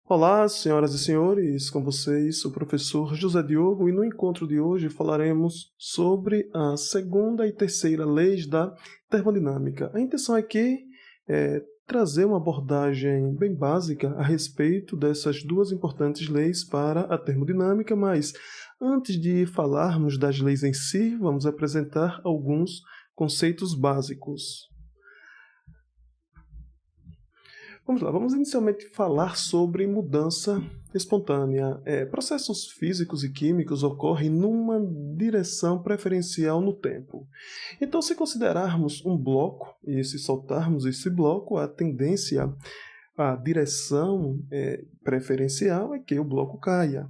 Olá, senhoras e senhores, com vocês, o professor José Diogo, e no encontro de hoje falaremos sobre a segunda e terceira leis da termodinâmica. A intenção aqui é trazer uma abordagem bem básica a respeito dessas duas importantes leis para a termodinâmica, mas antes de falarmos das leis em si, vamos apresentar alguns conceitos básicos. Vamos lá, vamos inicialmente falar sobre mudança espontânea. Processos físicos e químicos ocorrem numa direção preferencial no tempo. Então, se considerarmos um bloco e se soltarmos esse bloco, a direção preferencial é que o bloco caia.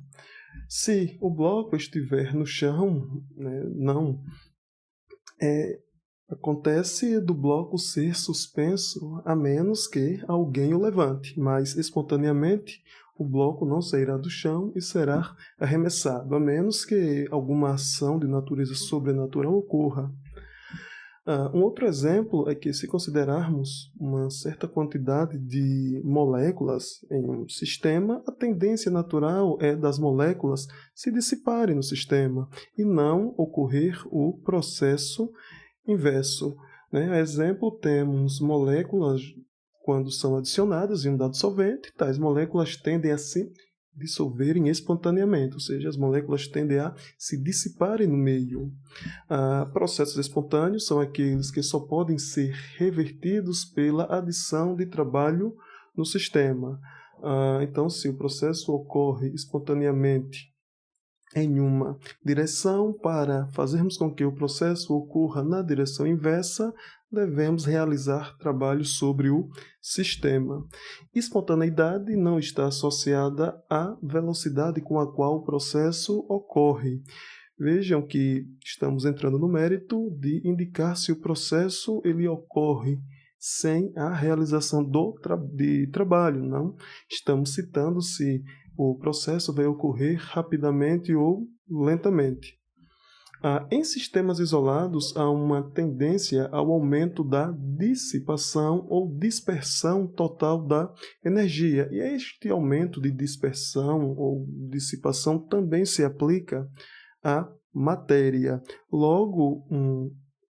Se o bloco estiver no chão, não acontece do bloco ser suspenso a menos que alguém o levante, mas espontaneamente o bloco não sairá do chão e será arremessado, a menos que alguma ação de natureza sobrenatural ocorra. Um outro exemplo é que, se considerarmos uma certa quantidade de moléculas em um sistema, a tendência natural é das moléculas se dissiparem no sistema e não ocorrer o processo inverso. A exemplo, temos moléculas, quando são adicionadas em um dado solvente, tais moléculas tendem a se dissolverem espontaneamente, ou seja, as moléculas tendem a se dissiparem no meio. Processos espontâneos são aqueles que só podem ser revertidos pela adição de trabalho no sistema. Então, se o processo ocorre espontaneamente em uma direção, para fazermos com que o processo ocorra na direção inversa, devemos realizar trabalhos sobre o sistema. Espontaneidade não está associada à velocidade com a qual o processo ocorre. Vejam que estamos entrando no mérito de indicar se o processo ele ocorre sem a realização de trabalho, não estamos citando se o processo vai ocorrer rapidamente ou lentamente. Em sistemas isolados, há uma tendência ao aumento da dissipação ou dispersão total da energia. E este aumento de dispersão ou dissipação também se aplica à matéria. Logo, um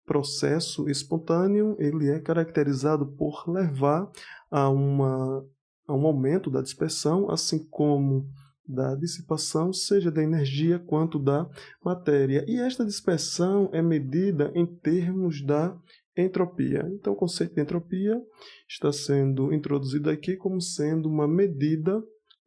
processo espontâneo ele é caracterizado por levar a um aumento da dispersão, assim como da dissipação, seja da energia quanto da matéria. E esta dispersão é medida em termos da entropia. Então, o conceito de entropia está sendo introduzido aqui como sendo uma medida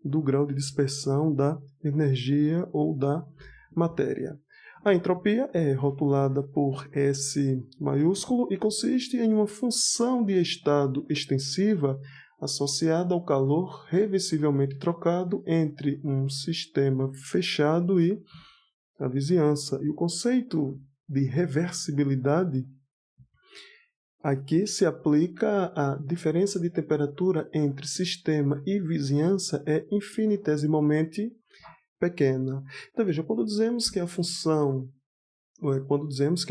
do grau de dispersão da energia ou da matéria. A entropia é rotulada por S maiúsculo e consiste em uma função de estado extensiva associada ao calor reversivelmente trocado entre um sistema fechado e a vizinhança. E o conceito de reversibilidade aqui se aplica à diferença de temperatura entre sistema e vizinhança é infinitesimalmente pequena. Então, veja, quando dizemos que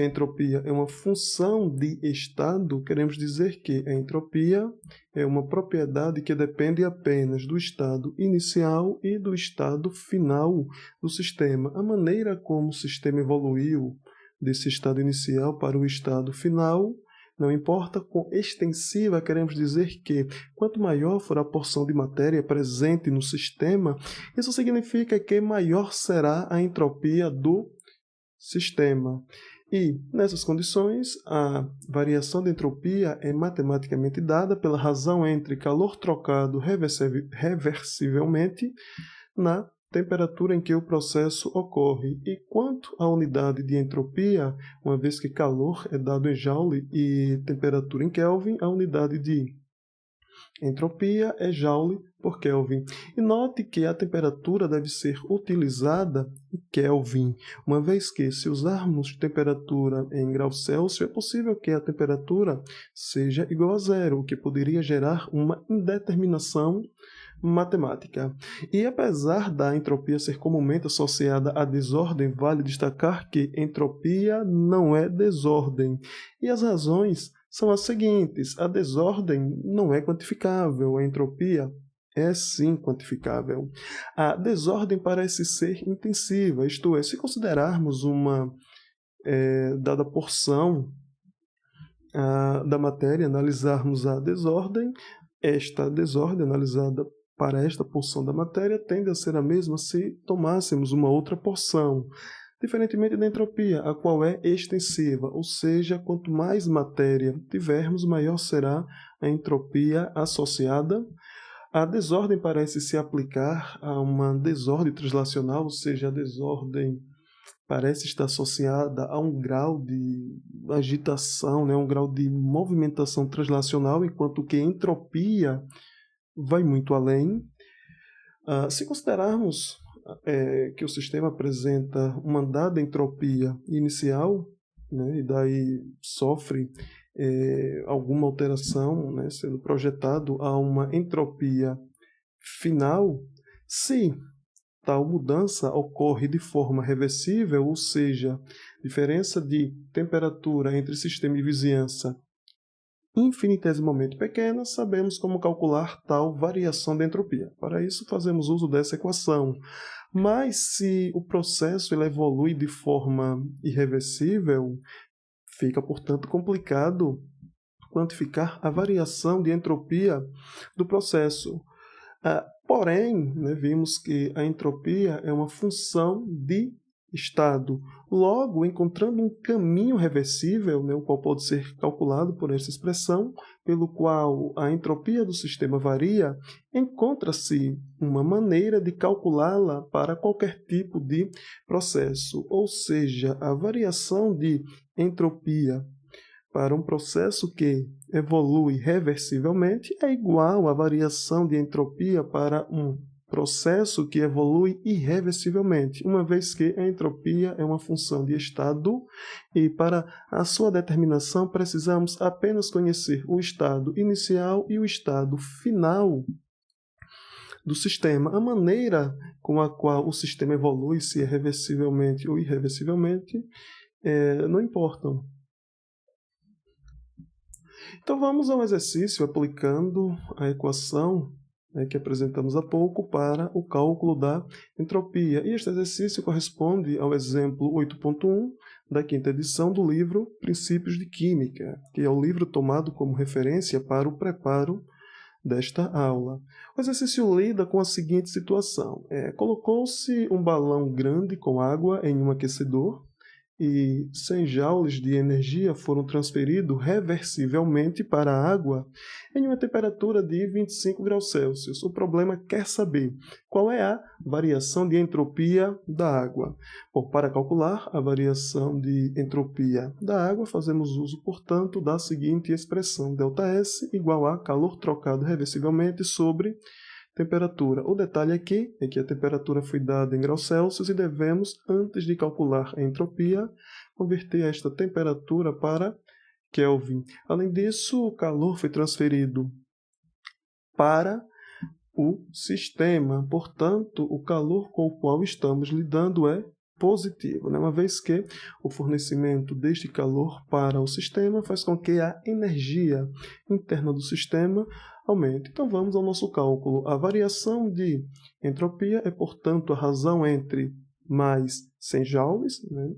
a entropia é uma função de estado, queremos dizer que a entropia é uma propriedade que depende apenas do estado inicial e do estado final do sistema. A maneira como o sistema evoluiu desse estado inicial para o estado final não importa. Com extensiva, queremos dizer que quanto maior for a porção de matéria presente no sistema, isso significa que maior será a entropia do sistema. E, nessas condições, a variação de entropia é matematicamente dada pela razão entre calor trocado reversivelmente na temperatura em que o processo ocorre. E quanto à unidade de entropia, uma vez que calor é dado em Joule e temperatura em Kelvin, a unidade de entropia é Joule por Kelvin. E note que a temperatura deve ser utilizada em Kelvin, uma vez que, se usarmos temperatura em graus Celsius, é possível que a temperatura seja igual a zero, o que poderia gerar uma indeterminação matemática. E apesar da entropia ser comumente associada à desordem, vale destacar que entropia não é desordem. E as razões são as seguintes: a desordem não é quantificável, a entropia é sim quantificável. A desordem parece ser intensiva, isto é, se considerarmos uma dada porção da matéria, analisarmos a desordem, esta desordem analisada para esta porção da matéria tende a ser a mesma se tomássemos uma outra porção, diferentemente da entropia, a qual é extensiva, ou seja, quanto mais matéria tivermos, maior será a entropia associada. A desordem parece se aplicar a uma desordem translacional, ou seja, a desordem parece estar associada a um grau de agitação, né, um grau de movimentação translacional, enquanto que a entropia vai muito além. Se considerarmos que o sistema apresenta uma dada entropia inicial, né, e daí sofre alguma alteração, né, sendo projetado a uma entropia final, se tal mudança ocorre de forma reversível, ou seja, diferença de temperatura entre sistema e vizinhança infinitesimamente pequena, sabemos como calcular tal variação da entropia. Para isso, fazemos uso dessa equação. Mas se o processo ele evolui de forma irreversível, fica, portanto, complicado quantificar a variação de entropia do processo. Porém, né, vimos que a entropia é uma função de estado. Logo, encontrando um caminho reversível, né, o qual pode ser calculado por essa expressão, pelo qual a entropia do sistema varia, encontra-se uma maneira de calculá-la para qualquer tipo de processo, ou seja, a variação de entropia para um processo que evolui reversivelmente é igual à variação de entropia para um processo que evolui irreversivelmente, uma vez que a entropia é uma função de estado e para a sua determinação precisamos apenas conhecer o estado inicial e o estado final do sistema. A maneira com a qual o sistema evolui, se é reversivelmente ou irreversivelmente, não importam. Então vamos ao exercício aplicando a equação que apresentamos há pouco para o cálculo da entropia. E este exercício corresponde ao exemplo 8.1 da quinta edição do livro Princípios de Química, que é o livro tomado como referência para o preparo desta aula. O exercício lida com a seguinte situação. Colocou-se um balão grande com água em um aquecedor, e 100 joules de energia foram transferidos reversivelmente para a água em uma temperatura de 25 graus Celsius. O problema quer saber qual é a variação de entropia da água. Bom, para calcular a variação de entropia da água, fazemos uso, portanto, da seguinte expressão: ΔS igual a calor trocado reversivelmente sobre temperatura. O detalhe aqui é que a temperatura foi dada em graus Celsius e devemos, antes de calcular a entropia, converter esta temperatura para Kelvin. Além disso, o calor foi transferido para o sistema, portanto, o calor com o qual estamos lidando é positivo, né? Uma vez que o fornecimento deste calor para o sistema faz com que a energia interna do sistema aumente. Então vamos ao nosso cálculo. A variação de entropia é, portanto, a razão entre mais 100 joules, né?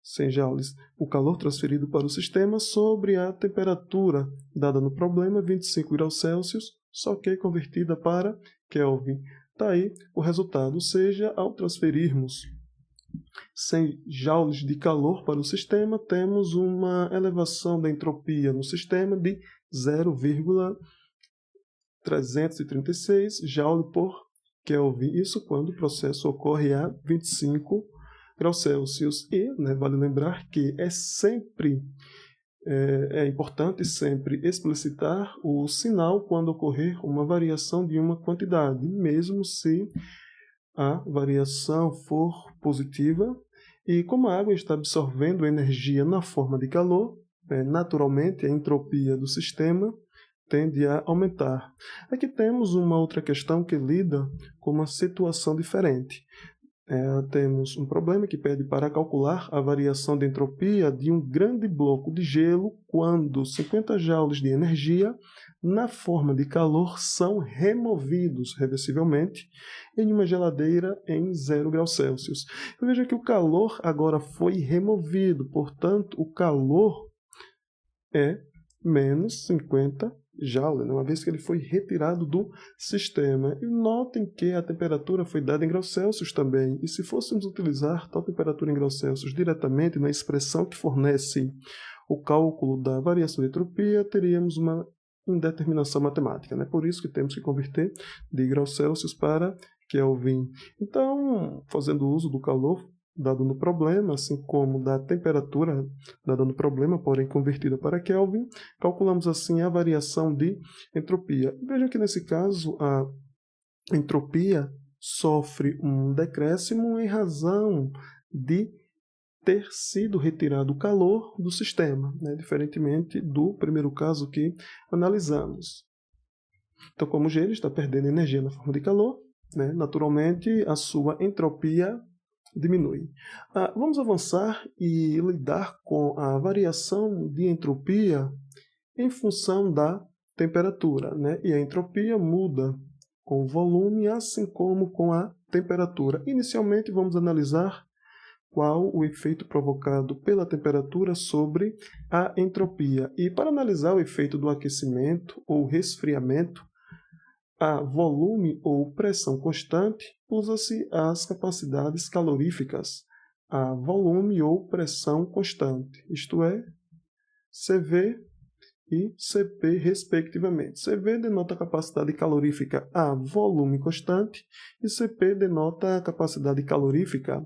100 joules, o calor transferido para o sistema, sobre a temperatura dada no problema, 25 graus Celsius, só que convertida para Kelvin. Está aí o resultado, ou seja, ao transferirmos 100 joules de calor para o sistema, temos uma elevação da entropia no sistema de 0,336 joule por Kelvin. Isso quando o processo ocorre a 25 graus Celsius. E vale lembrar que é importante sempre explicitar o sinal quando ocorrer uma variação de uma quantidade, mesmo se a variação for positiva. E como a água está absorvendo energia na forma de calor, naturalmente a entropia do sistema tende a aumentar. Aqui temos uma outra questão que lida com uma situação diferente. temos um problema que pede para calcular a variação de entropia de um grande bloco de gelo quando 50 joules de energia na forma de calor são removidos reversivelmente em uma geladeira em 0 graus Celsius. Veja que o calor agora foi removido, portanto, o calor é menos 50 joules, uma vez que ele foi retirado do sistema. E notem que a temperatura foi dada em graus Celsius também, e se fôssemos utilizar tal temperatura em graus Celsius diretamente na expressão que fornece o cálculo da variação de entropia, teríamos uma indeterminação matemática, né? Por isso que temos que converter de graus Celsius para Kelvin. Então, fazendo uso do calor dado no problema, assim como da temperatura dada no problema, porém convertida para Kelvin, calculamos assim a variação de entropia. Vejam que nesse caso a entropia sofre um decréscimo em razão de ter sido retirado o calor do sistema, né? Diferentemente do primeiro caso que analisamos. Então, como o gelo está perdendo energia na forma de calor, né? Naturalmente a sua entropia diminui. Vamos avançar e lidar com a variação de entropia em função da temperatura, né? E a entropia muda com o volume, assim como com a temperatura. Inicialmente, vamos analisar qual o efeito provocado pela temperatura sobre a entropia. E para analisar o efeito do aquecimento ou resfriamento a volume ou pressão constante, usa-se as capacidades caloríficas, a volume ou pressão constante, isto é, CV e CP, respectivamente. CV denota a capacidade calorífica a volume constante e CP denota a capacidade calorífica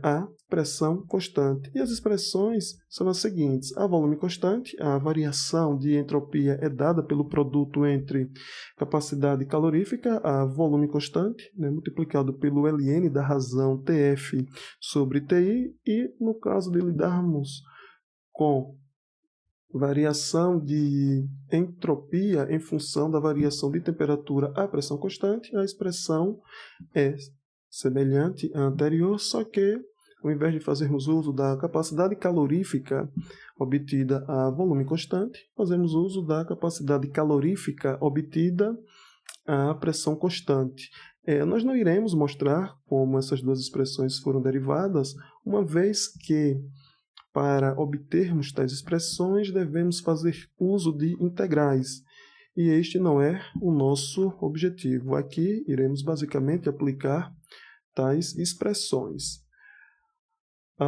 a pressão constante. E as expressões são as seguintes. A volume constante, a variação de entropia é dada pelo produto entre capacidade calorífica, a volume constante, né, multiplicado pelo ln da razão TF sobre TI, e no caso de lidarmos com variação de entropia em função da variação de temperatura à pressão constante, a expressão é semelhante à anterior, só que, ao invés de fazermos uso da capacidade calorífica obtida a volume constante, fazemos uso da capacidade calorífica obtida a pressão constante. Nós não iremos mostrar como essas duas expressões foram derivadas, uma vez que, para obtermos tais expressões, devemos fazer uso de integrais. E este não é o nosso objetivo. Aqui iremos basicamente aplicar tais expressões.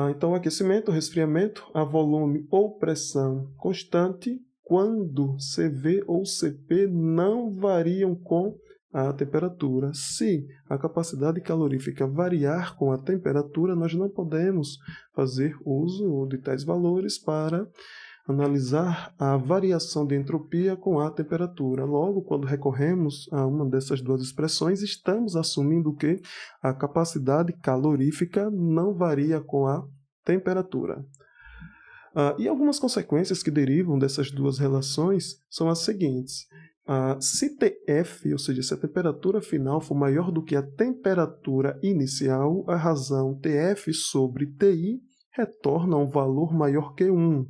Então, aquecimento, resfriamento, a volume ou pressão constante, quando CV ou CP não variam com a temperatura. Se a capacidade calorífica variar com a temperatura, nós não podemos fazer uso de tais valores para analisar a variação de entropia com a temperatura. Logo, quando recorremos a uma dessas duas expressões, estamos assumindo que a capacidade calorífica não varia com a temperatura. E algumas consequências que derivam dessas duas relações são as seguintes. Se TF, ou seja, se a temperatura final for maior do que a temperatura inicial, a razão TF sobre TI retorna um valor maior que 1.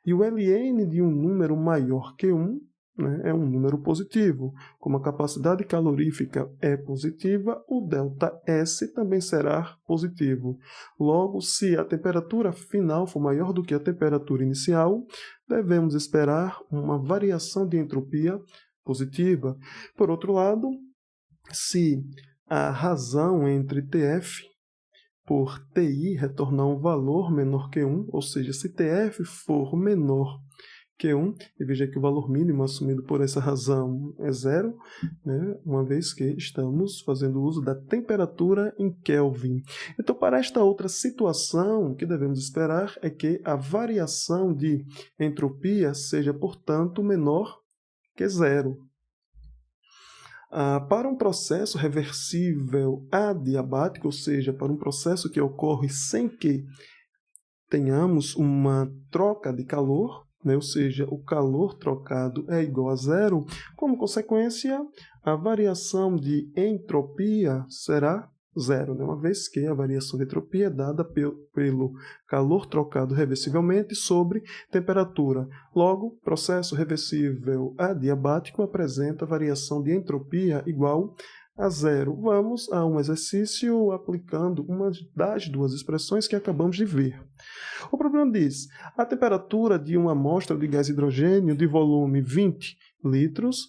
E o ln de um número maior que 1, né, é um número positivo. Como a capacidade calorífica é positiva, o ΔS também será positivo. Logo, se a temperatura final for maior do que a temperatura inicial, devemos esperar uma variação de entropia positiva. Por outro lado, se a razão entre TF por TI retornar um valor menor que 1, ou seja, se TF for menor que 1, e veja que o valor mínimo assumido por essa razão é 0, né, uma vez que estamos fazendo uso da temperatura em Kelvin. Então, para esta outra situação, o que devemos esperar é que a variação de entropia seja, portanto, menor que 0. Para um processo reversível adiabático, ou seja, para um processo que ocorre sem que tenhamos uma troca de calor, né, ou seja, o calor trocado é igual a 0, como consequência, a variação de entropia será zero, né? Uma vez que a variação de entropia é dada pelo calor trocado reversivelmente sobre temperatura. Logo, processo reversível adiabático apresenta variação de entropia igual a zero. Vamos a um exercício aplicando uma das duas expressões que acabamos de ver. O problema diz: a temperatura de uma amostra de gás hidrogênio de volume 20 litros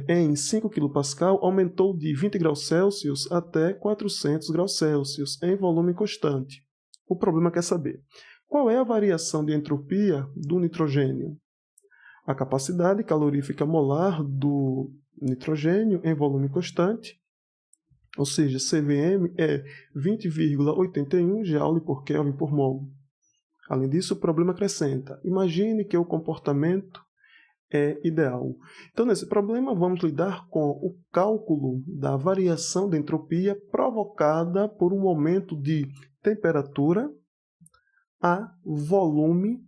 em 5 kPa aumentou de 20 graus Celsius até 400 graus Celsius em volume constante. O problema quer saber qual é a variação de entropia do nitrogênio. A capacidade calorífica molar do nitrogênio em volume constante, ou seja, CVM, é 20,81 Joule por Kelvin por mol. Além disso, o problema acrescenta: imagine que o comportamento é ideal. Então, nesse problema, vamos lidar com o cálculo da variação de entropia provocada por um aumento de temperatura a volume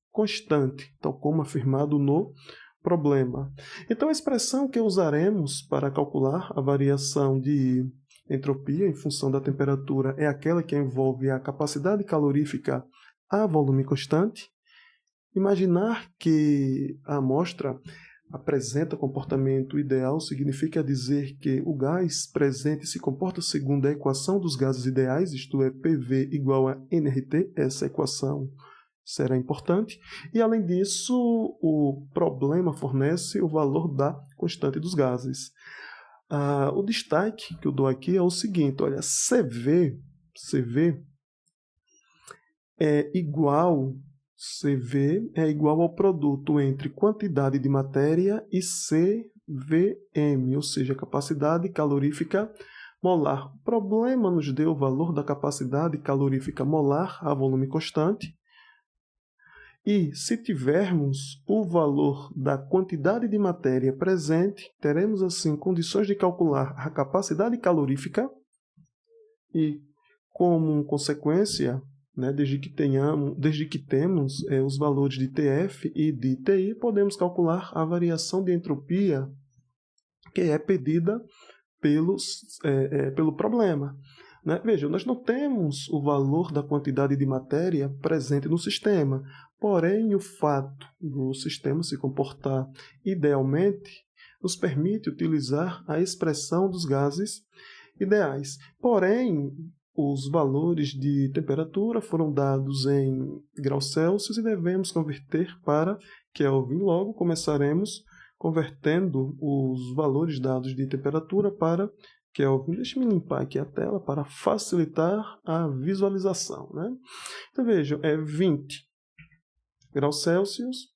constante, tal como afirmado no problema. Então, a expressão que usaremos para calcular a variação de entropia em função da temperatura é aquela que envolve a capacidade calorífica a volume constante. Imaginar que a amostra apresenta comportamento ideal significa dizer que o gás presente se comporta segundo a equação dos gases ideais, isto é, PV igual a nRT. Essa equação será importante. E, além disso, o problema fornece o valor da constante dos gases. O destaque que eu dou aqui é o seguinte: olha, CV é igual ao produto entre quantidade de matéria e CVM, ou seja, capacidade calorífica molar. O problema nos deu o valor da capacidade calorífica molar a volume constante. E, se tivermos o valor da quantidade de matéria presente, teremos, assim, condições de calcular a capacidade calorífica e, como consequência, desde que temos os valores de TF e de TI, podemos calcular a variação de entropia que é pedida pelo problema. Veja, nós não temos o valor da quantidade de matéria presente no sistema, porém o fato do sistema se comportar idealmente nos permite utilizar a expressão dos gases ideais. Porém, os valores de temperatura foram dados em graus Celsius e devemos converter para Kelvin. Logo, começaremos convertendo os valores dados de temperatura para Kelvin. Deixe-me limpar aqui a tela para facilitar a visualização. Então, vejam, 20 graus Celsius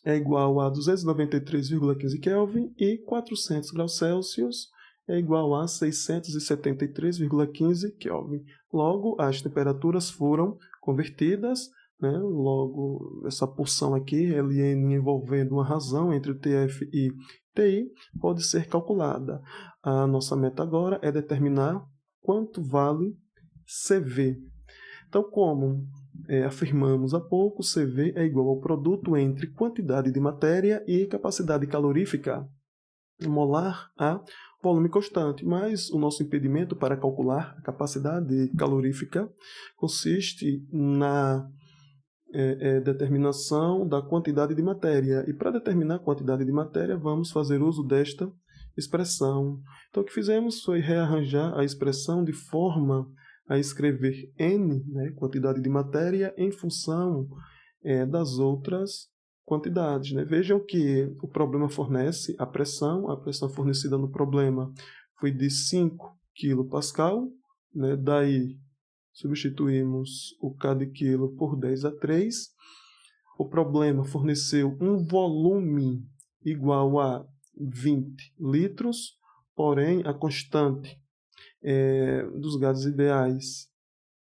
é igual a 293,15 Kelvin e 400 graus Celsius é igual a 673,15 Kelvin. Logo, as temperaturas foram convertidas, logo, essa porção aqui, Ln envolvendo uma razão entre TF e TI, pode ser calculada. A nossa meta agora é determinar quanto vale CV. Então, como afirmamos há pouco, CV é igual ao produto entre quantidade de matéria e capacidade calorífica molar a volume constante, mas o nosso impedimento para calcular a capacidade calorífica consiste na determinação da quantidade de matéria. E para determinar a quantidade de matéria, vamos fazer uso desta expressão. Então, o que fizemos foi rearranjar a expressão de forma a escrever N, quantidade de matéria, em função das outras quantidades. Vejam que o problema fornece a pressão fornecida no problema foi de 5 kPa, daí substituímos o K de quilo por 10 a 3. O problema forneceu um volume igual a 20 litros, porém a constante dos gases ideais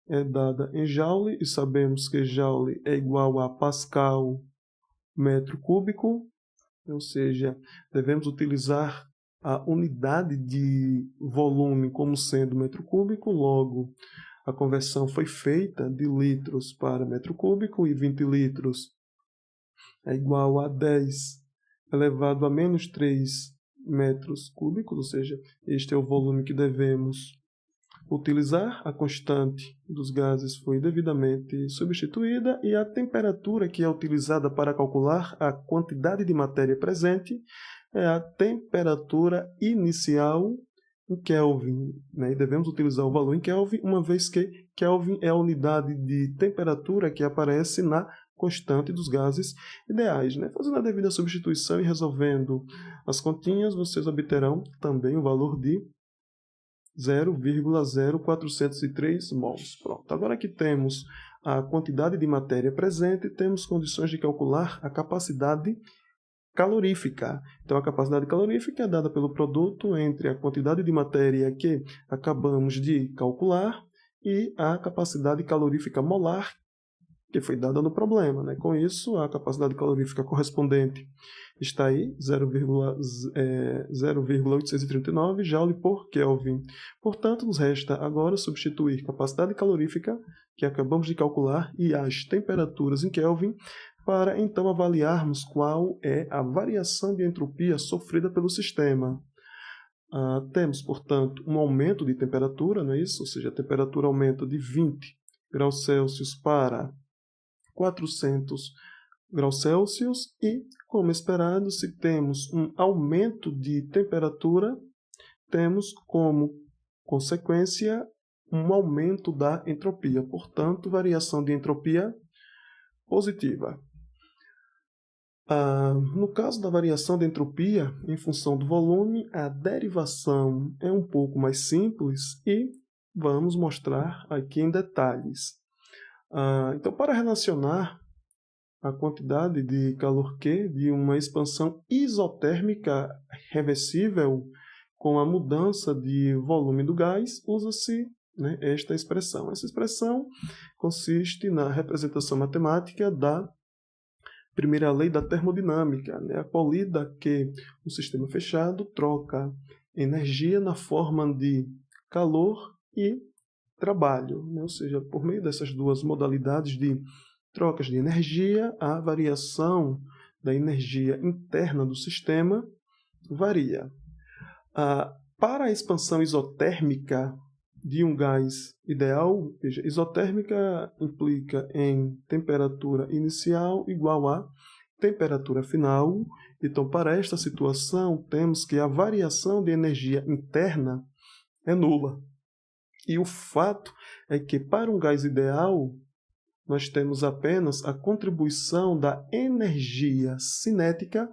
é dada em Joule, e sabemos que Joule é igual a Pascal metro cúbico, ou seja, devemos utilizar a unidade de volume como sendo metro cúbico. Logo, a conversão foi feita de litros para metro cúbico, e 20 litros é igual a 10 elevado a menos 3 metros cúbicos, ou seja, este é o volume que devemos utilizar, a constante dos gases foi devidamente substituída e a temperatura que é utilizada para calcular a quantidade de matéria presente é a temperatura inicial em Kelvin, né? E devemos utilizar o valor em Kelvin, uma vez que Kelvin é a unidade de temperatura que aparece na constante dos gases ideais, né? Fazendo a devida substituição e resolvendo as continhas, vocês obterão também o valor de 0,0403 mols. Pronto. Agora que temos a quantidade de matéria presente, temos condições de calcular a capacidade calorífica. Então, a capacidade calorífica é dada pelo produto entre a quantidade de matéria que acabamos de calcular e a capacidade calorífica molar que foi dada no problema, né? Com isso, a capacidade calorífica correspondente está aí, 0,839 joule por Kelvin. Portanto, nos resta agora substituir capacidade calorífica, que acabamos de calcular, e as temperaturas em Kelvin, para então avaliarmos qual é a variação de entropia sofrida pelo sistema. Temos, portanto, um aumento de temperatura, não é isso? Ou seja, a temperatura aumenta de 20 graus Celsius para 400 graus Celsius e, como esperado, se temos um aumento de temperatura, temos como consequência um aumento da entropia, portanto, variação de entropia positiva. No caso da variação de entropia em função do volume, a derivação é um pouco mais simples e vamos mostrar aqui em detalhes. Então, para relacionar a quantidade de calor Q de uma expansão isotérmica reversível com a mudança de volume do gás, usa-se, né, esta expressão. Essa expressão consiste na representação matemática da primeira lei da termodinâmica, né, a qual lida que um sistema fechado troca energia na forma de calor e trabalho, né? Ou seja, por meio dessas duas modalidades de trocas de energia, a variação da energia interna do sistema varia. Para a expansão isotérmica de um gás ideal, veja, isotérmica implica em temperatura inicial igual a temperatura final. Então, para esta situação, temos que a variação de energia interna é nula. E o fato é que, para um gás ideal, nós temos apenas a contribuição da energia cinética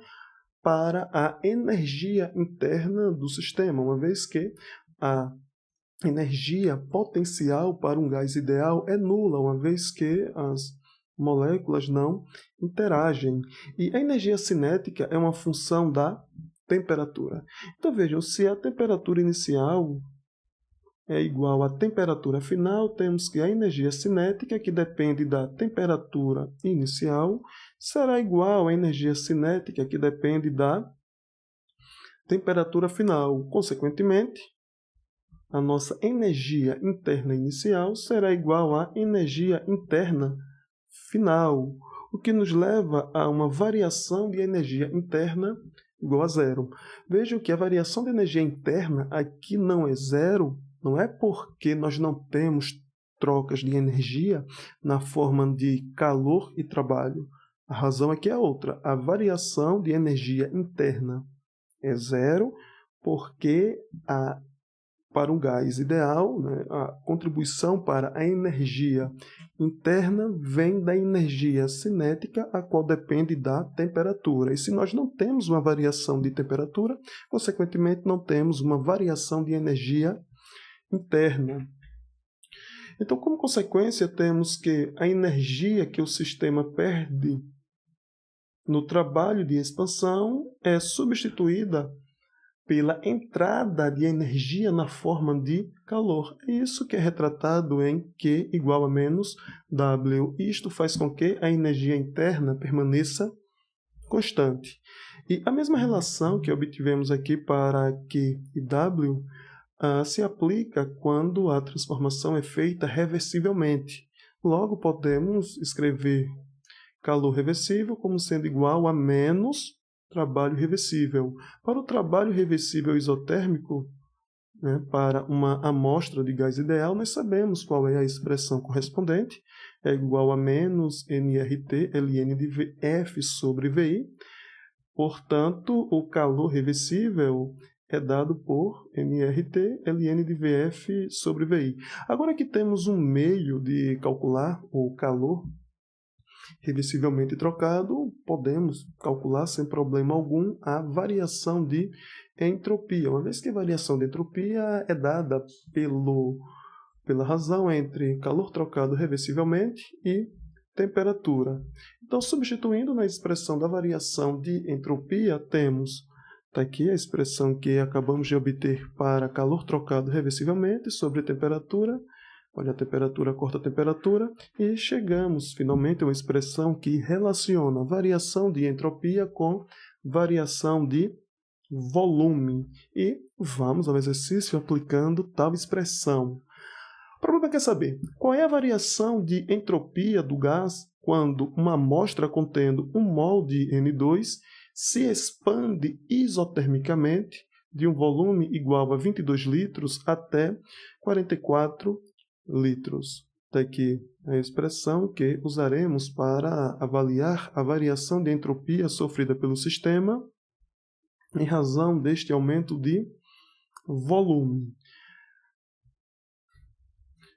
para a energia interna do sistema, uma vez que a energia potencial para um gás ideal é nula, uma vez que as moléculas não interagem. E a energia cinética é uma função da temperatura. Então, vejam, se a temperatura inicial é igual à temperatura final, temos que a energia cinética, que depende da temperatura inicial, será igual à energia cinética, que depende da temperatura final. Consequentemente, a nossa energia interna inicial será igual à energia interna final, o que nos leva a uma variação de energia interna igual a zero. Vejam que a variação de energia interna aqui não é zero, não é porque nós não temos trocas de energia na forma de calor e trabalho. A razão aqui é outra. A variação de energia interna é zero porque para um gás ideal, né, a contribuição para a energia interna vem da energia cinética, a qual depende da temperatura. E se nós não temos uma variação de temperatura, consequentemente não temos uma variação de energia interna. Então, como consequência, temos que a energia que o sistema perde no trabalho de expansão é substituída pela entrada de energia na forma de calor. É isso que é retratado em Q igual a menos W. Isto faz com que a energia interna permaneça constante. E a mesma relação que obtivemos aqui para Q e W se aplica quando a transformação é feita reversivelmente. Logo, podemos escrever calor reversível como sendo igual a menos trabalho reversível. Para o trabalho reversível isotérmico, né, para uma amostra de gás ideal, nós sabemos qual é a expressão correspondente, é igual a menos nRT ln de F sobre VI. Portanto, o calor reversível é dado por nRT ln de Vf sobre Vi. Agora que temos um meio de calcular o calor reversivelmente trocado, podemos calcular sem problema algum a variação de entropia, uma vez que a variação de entropia é dada pela razão entre calor trocado reversivelmente e temperatura. Então, substituindo na expressão da variação de entropia, temos está aqui a expressão que acabamos de obter para calor trocado reversivelmente sobre temperatura. Olha, a temperatura corta a temperatura e chegamos finalmente a uma expressão que relaciona variação de entropia com variação de volume. E vamos ao exercício aplicando tal expressão. O problema quer saber qual é a variação de entropia do gás quando uma amostra contendo 1 mol de N2 se expande isotermicamente de um volume igual a 22 litros até 44 litros. Está aqui a expressão que usaremos para avaliar a variação de entropia sofrida pelo sistema em razão deste aumento de volume.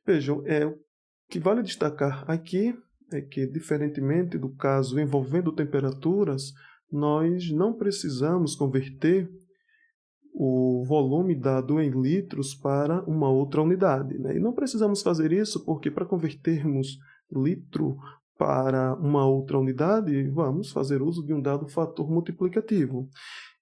Vejam, o que vale destacar aqui é que, diferentemente do caso envolvendo temperaturas, nós não precisamos converter o volume dado em litros para uma outra unidade, né? E não precisamos fazer isso porque, para convertermos litro para uma outra unidade, vamos fazer uso de um dado fator multiplicativo.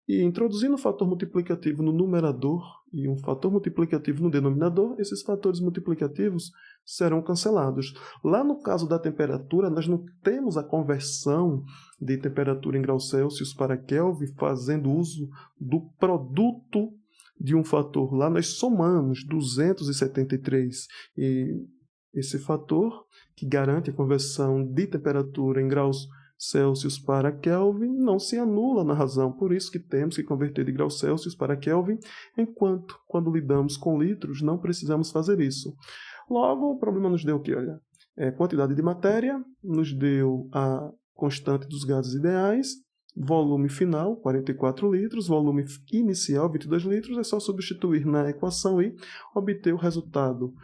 E introduzindo um fator multiplicativo no numerador e um fator multiplicativo no denominador, esses fatores multiplicativos serão cancelados. Lá no caso da temperatura, nós não temos a conversão de temperatura em graus Celsius para Kelvin fazendo uso do produto de um fator. Lá nós somamos 273 e esse fator que garante a conversão de temperatura em graus Celsius para Kelvin não se anula na razão, por isso que temos que converter de graus Celsius para Kelvin, enquanto quando lidamos com litros não precisamos fazer isso. Logo, o problema nos deu o quê? Olha, quantidade de matéria, nos deu a constante dos gases ideais, volume final, 44 litros, volume inicial, 22 litros, é só substituir na equação e obter o resultado.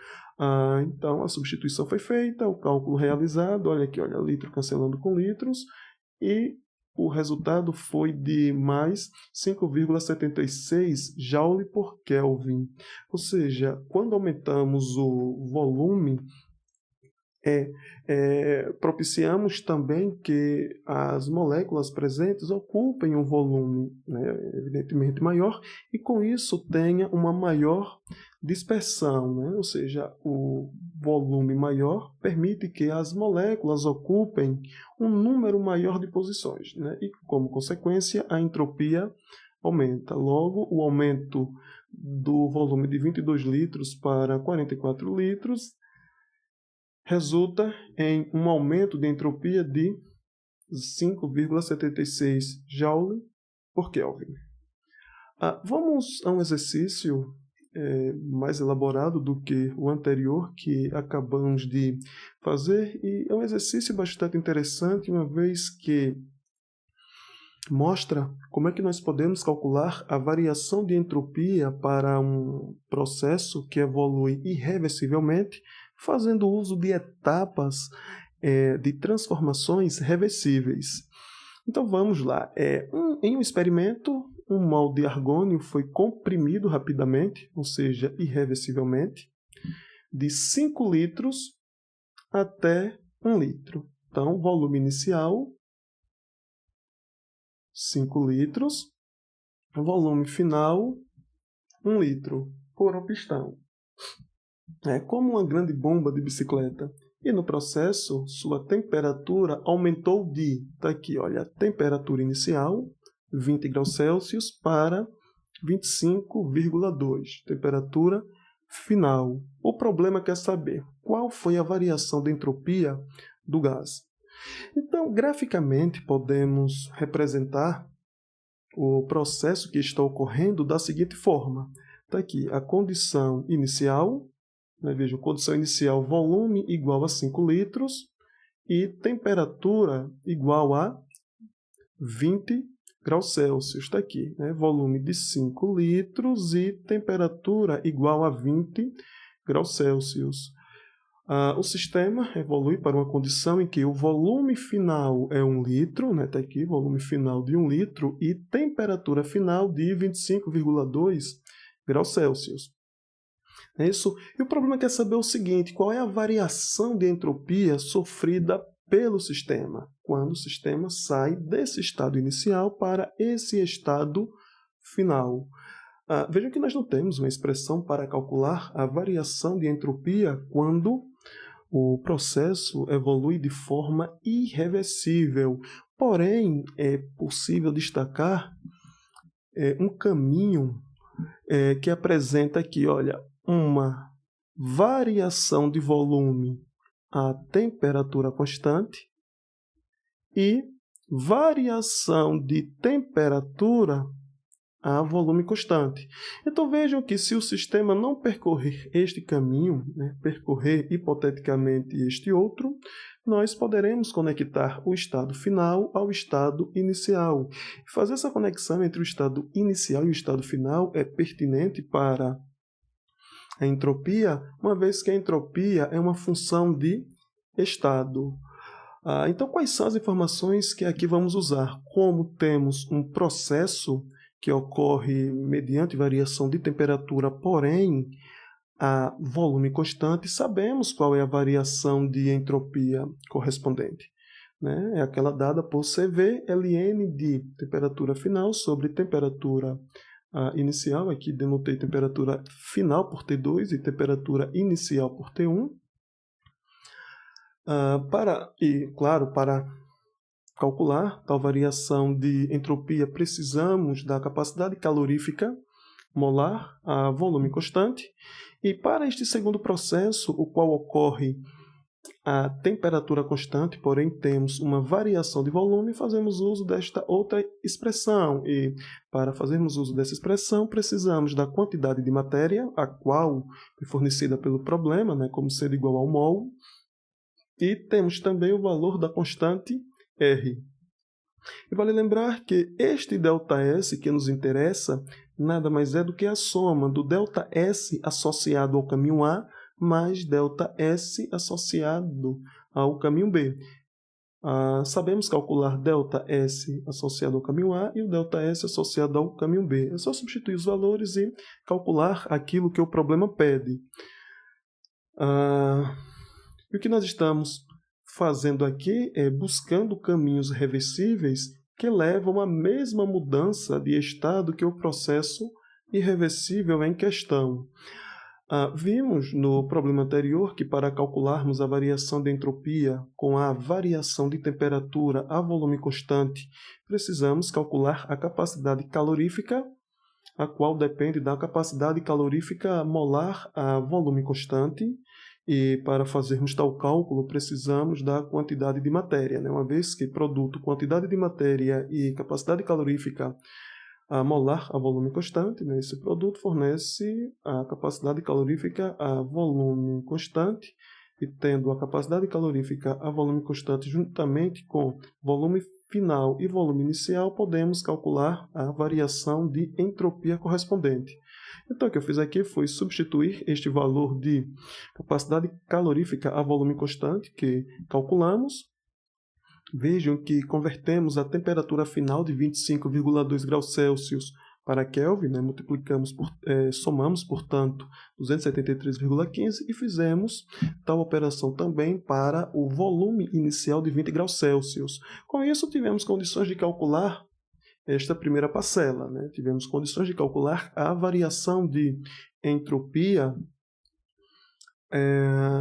Então, a substituição foi feita, o cálculo realizado, olha aqui, olha, litro cancelando com litros, e o resultado foi de mais 5,76 Joule por Kelvin. Ou seja, quando aumentamos o volume, propiciamos também que as moléculas presentes ocupem um volume, né, evidentemente maior, e com isso tenha uma maior dispersão, né? Ou seja, o volume maior permite que as moléculas ocupem um número maior de posições, né? E, como consequência, a entropia aumenta. Logo, o aumento do volume de 22 litros para 44 litros resulta em um aumento de entropia de 5,76 Joule por Kelvin. Vamos a um exercício mais elaborado do que o anterior que acabamos de fazer, e é um exercício bastante interessante, uma vez que mostra como é que nós podemos calcular a variação de entropia para um processo que evolui irreversivelmente, fazendo uso de etapas de transformações reversíveis. Então vamos lá. Em um experimento, um mol de argônio foi comprimido rapidamente, ou seja, irreversivelmente, de 5 litros até 1 litro. Então, volume inicial, 5 litros, volume final, 1 litro por um pistão. É como uma grande bomba de bicicleta. E no processo, sua temperatura aumentou de, tá aqui, olha, temperatura inicial, 20 graus Celsius, para 25,2, temperatura final. O problema quer saber qual foi a variação de entropia do gás. Então, graficamente, podemos representar o processo que está ocorrendo da seguinte forma. Está aqui a condição inicial, né? Veja, condição inicial, volume igual a 5 litros e temperatura igual a 20 graus Celsius. Está aqui, né? Volume de 5 litros e temperatura igual a 20 graus Celsius. O sistema evolui para uma condição em que o volume final é 1 litro, né? Está aqui, volume final de 1 litro e temperatura final de 25,2 graus Celsius. É isso? E o problema é saber o seguinte, qual é a variação de entropia sofrida pelo sistema, quando o sistema sai desse estado inicial para esse estado final. Vejam que nós não temos uma expressão para calcular a variação de entropia quando o processo evolui de forma irreversível. Porém, é possível destacar um caminho que apresenta aqui, olha, uma variação de volume a temperatura constante e variação de temperatura a volume constante. Então vejam que se o sistema não percorrer este caminho, né, percorrer hipoteticamente este outro, nós poderemos conectar o estado final ao estado inicial. Fazer essa conexão entre o estado inicial e o estado final é pertinente para a entropia, uma vez que a entropia é uma função de estado. Então, quais são as informações que aqui vamos usar? Como temos um processo que ocorre mediante variação de temperatura, porém, a volume constante, sabemos qual é a variação de entropia correspondente. Né? É aquela dada por CV, ln de temperatura final sobre temperatura inicial, aqui denotei temperatura final por T2 e temperatura inicial por T1. Claro, para calcular tal variação de entropia, precisamos da capacidade calorífica molar a volume constante. E para este segundo processo, o qual ocorre a temperatura constante, porém temos uma variação de volume, fazemos uso desta outra expressão. E para fazermos uso dessa expressão, precisamos da quantidade de matéria, a qual é fornecida pelo problema, né, como sendo igual ao mol, e temos também o valor da constante R. E vale lembrar que este ΔS que nos interessa nada mais é do que a soma do ΔS associado ao caminho A mais ΔS associado ao caminho B. Sabemos calcular ΔS associado ao caminho A e o ΔS associado ao caminho B. É só substituir os valores e calcular aquilo que o problema pede. E o que nós estamos fazendo aqui é buscando caminhos reversíveis que levam à mesma mudança de estado que o processo irreversível em questão. Vimos no problema anterior que para calcularmos a variação de entropia com a variação de temperatura a volume constante, precisamos calcular a capacidade calorífica, a qual depende da capacidade calorífica molar a volume constante. E para fazermos tal cálculo, precisamos da quantidade de matéria, né? Uma vez que produto, quantidade de matéria e capacidade calorífica molar a volume constante, né? Esse produto fornece a capacidade calorífica a volume constante, e tendo a capacidade calorífica a volume constante juntamente com volume final e volume inicial, podemos calcular a variação de entropia correspondente. Então, o que eu fiz aqui foi substituir este valor de capacidade calorífica a volume constante que calculamos. Vejam que convertemos a temperatura final de 25,2 graus Celsius para Kelvin, né? Somamos, portanto, 273,15 e fizemos tal operação também para o volume inicial de 20 graus Celsius. Com isso, tivemos condições de calcular esta primeira parcela, né? Tivemos condições de calcular a variação de entropia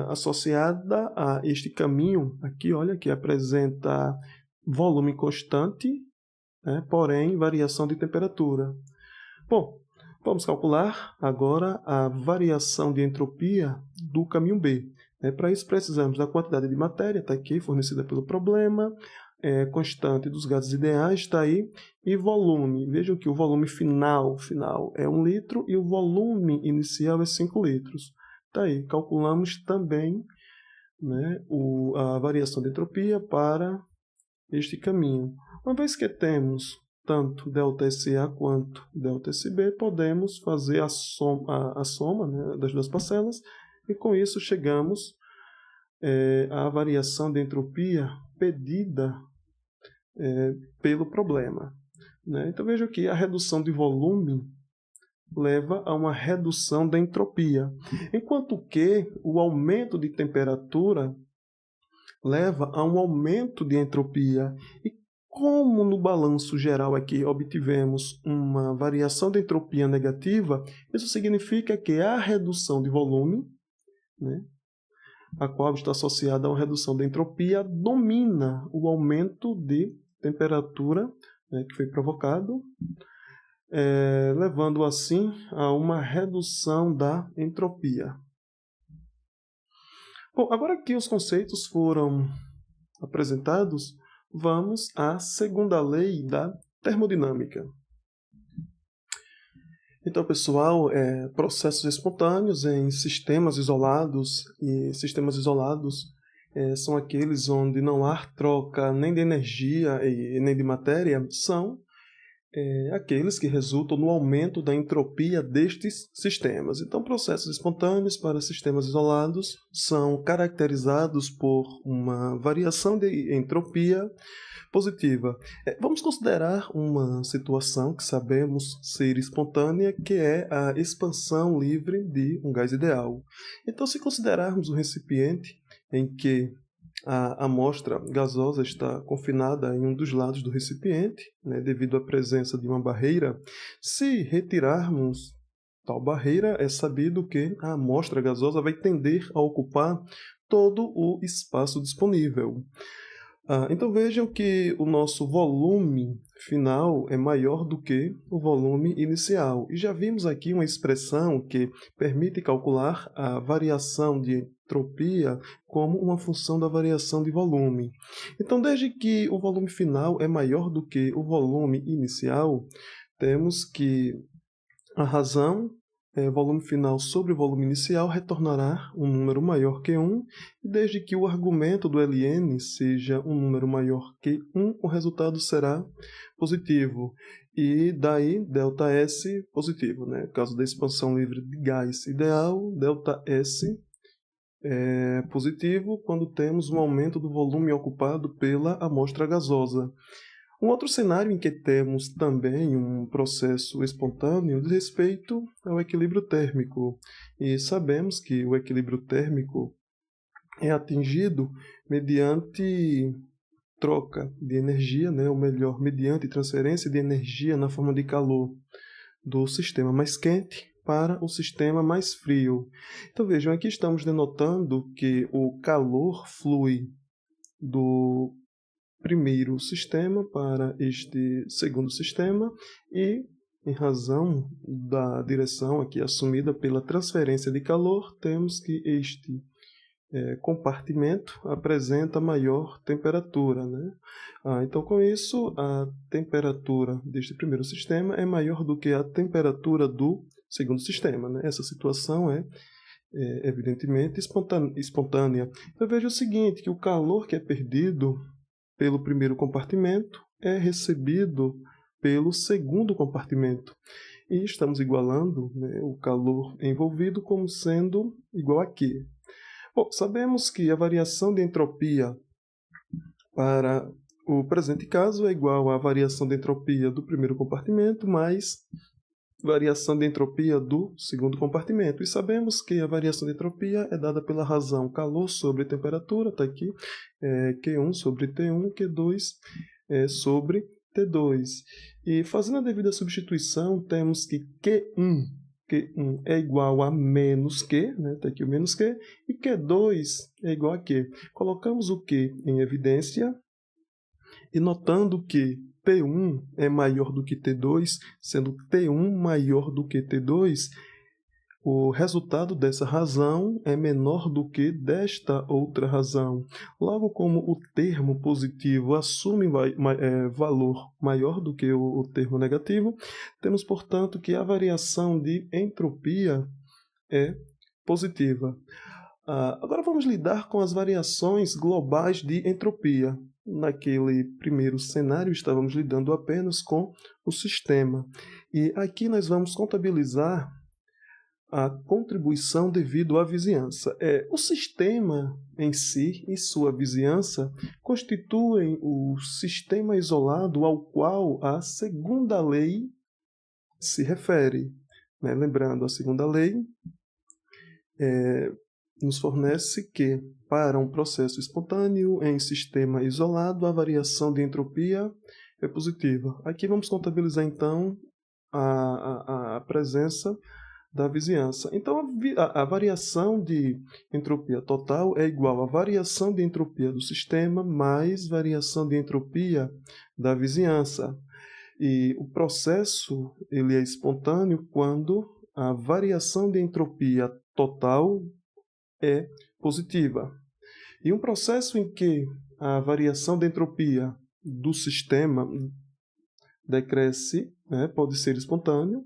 associada a este caminho aqui, olha, que apresenta volume constante, né? Porém, variação de temperatura. Bom, vamos calcular agora a variação de entropia do caminho B. Para isso, precisamos da quantidade de matéria, está aqui, fornecida pelo problema, constante dos gases ideais está aí, e volume. Vejam que o volume final é 1 litro e o volume inicial é 5 litros. Está aí, calculamos também, né, a variação de entropia para este caminho. Uma vez que temos tanto ΔSA quanto ΔSB, podemos fazer a soma, né, das duas parcelas, e com isso chegamos à variação de entropia pedida pelo problema, né? Então veja que a redução de volume leva a uma redução da entropia, enquanto que o aumento de temperatura leva a um aumento de entropia. E como no balanço geral aqui obtivemos uma variação de entropia negativa, isso significa que a redução de volume, né, a qual está associada a uma redução da entropia, domina o aumento de temperatura, né, que foi provocado, levando assim a uma redução da entropia. Bom, agora que os conceitos foram apresentados, vamos à segunda lei da termodinâmica. Então, pessoal, processos espontâneos em sistemas isolados, e sistemas isolados são aqueles onde não há troca nem de energia e nem de matéria, são aqueles que resultam no aumento da entropia destes sistemas. Então, processos espontâneos para sistemas isolados são caracterizados por uma variação de entropia positiva. Vamos considerar uma situação que sabemos ser espontânea, que é a expansão livre de um gás ideal. Então, se considerarmos um recipiente em que a amostra gasosa está confinada em um dos lados do recipiente, né, devido à presença de uma barreira, se retirarmos tal barreira, é sabido que a amostra gasosa vai tender a ocupar todo o espaço disponível. Então vejam que o nosso volume final é maior do que o volume inicial. E já vimos aqui uma expressão que permite calcular a variação de entropia como uma função da variação de volume. Então, desde que o volume final é maior do que o volume inicial, temos que a razão volume final sobre o volume inicial retornará um número maior que 1, e desde que o argumento do Ln seja um número maior que 1, o resultado será positivo. E daí, ΔS positivo, né? No caso da expansão livre de gás ideal, ΔS é positivo quando temos um aumento do volume ocupado pela amostra gasosa. Um outro cenário em que temos também um processo espontâneo diz respeito ao equilíbrio térmico. E sabemos que o equilíbrio térmico é atingido mediante troca de energia, né? Ou melhor, mediante transferência de energia na forma de calor do sistema mais quente para o sistema mais frio. Então vejam, aqui estamos denotando que o calor flui do primeiro sistema para este segundo sistema, e em razão da direção aqui assumida pela transferência de calor, temos que este compartimento apresenta maior temperatura, né? Então, com isso, a temperatura deste primeiro sistema é maior do que a temperatura do segundo sistema, né? Essa situação é evidentemente espontânea. Então, veja o seguinte, que o calor que é perdido pelo primeiro compartimento é recebido pelo segundo compartimento. E estamos igualando, né, o calor envolvido como sendo igual a Q. Bom, sabemos que a variação de entropia para o presente caso é igual à variação de entropia do primeiro compartimento mais variação de entropia do segundo compartimento. E sabemos que a variação de entropia é dada pela razão calor sobre temperatura, está aqui, Q1 sobre T1, Q2 sobre T2. E fazendo a devida substituição, temos que Q1 é igual a menos Q, né? Está aqui o menos Q, e Q2 é igual a Q. Colocamos o Q em evidência, e notando que T1 é maior do que T2, sendo T1 maior do que T2, o resultado dessa razão é menor do que desta outra razão. Logo, como o termo positivo assume valor maior do que o termo negativo, temos, portanto, que a variação de entropia é positiva. Agora vamos lidar com as variações globais de entropia. Naquele primeiro cenário, estávamos lidando apenas com o sistema. E aqui nós vamos contabilizar a contribuição devido à vizinhança. O sistema em si e sua vizinhança constituem o sistema isolado ao qual a segunda lei se refere. Lembrando, a segunda lei nos fornece que, para um processo espontâneo em sistema isolado, a variação de entropia é positiva. Aqui vamos contabilizar, então, a presença da vizinhança. Então, a variação de entropia total é igual à variação de entropia do sistema mais variação de entropia da vizinhança. E o processo ele é espontâneo quando a variação de entropia total é positiva. E um processo em que a variação de entropia do sistema decresce, pode ser espontâneo,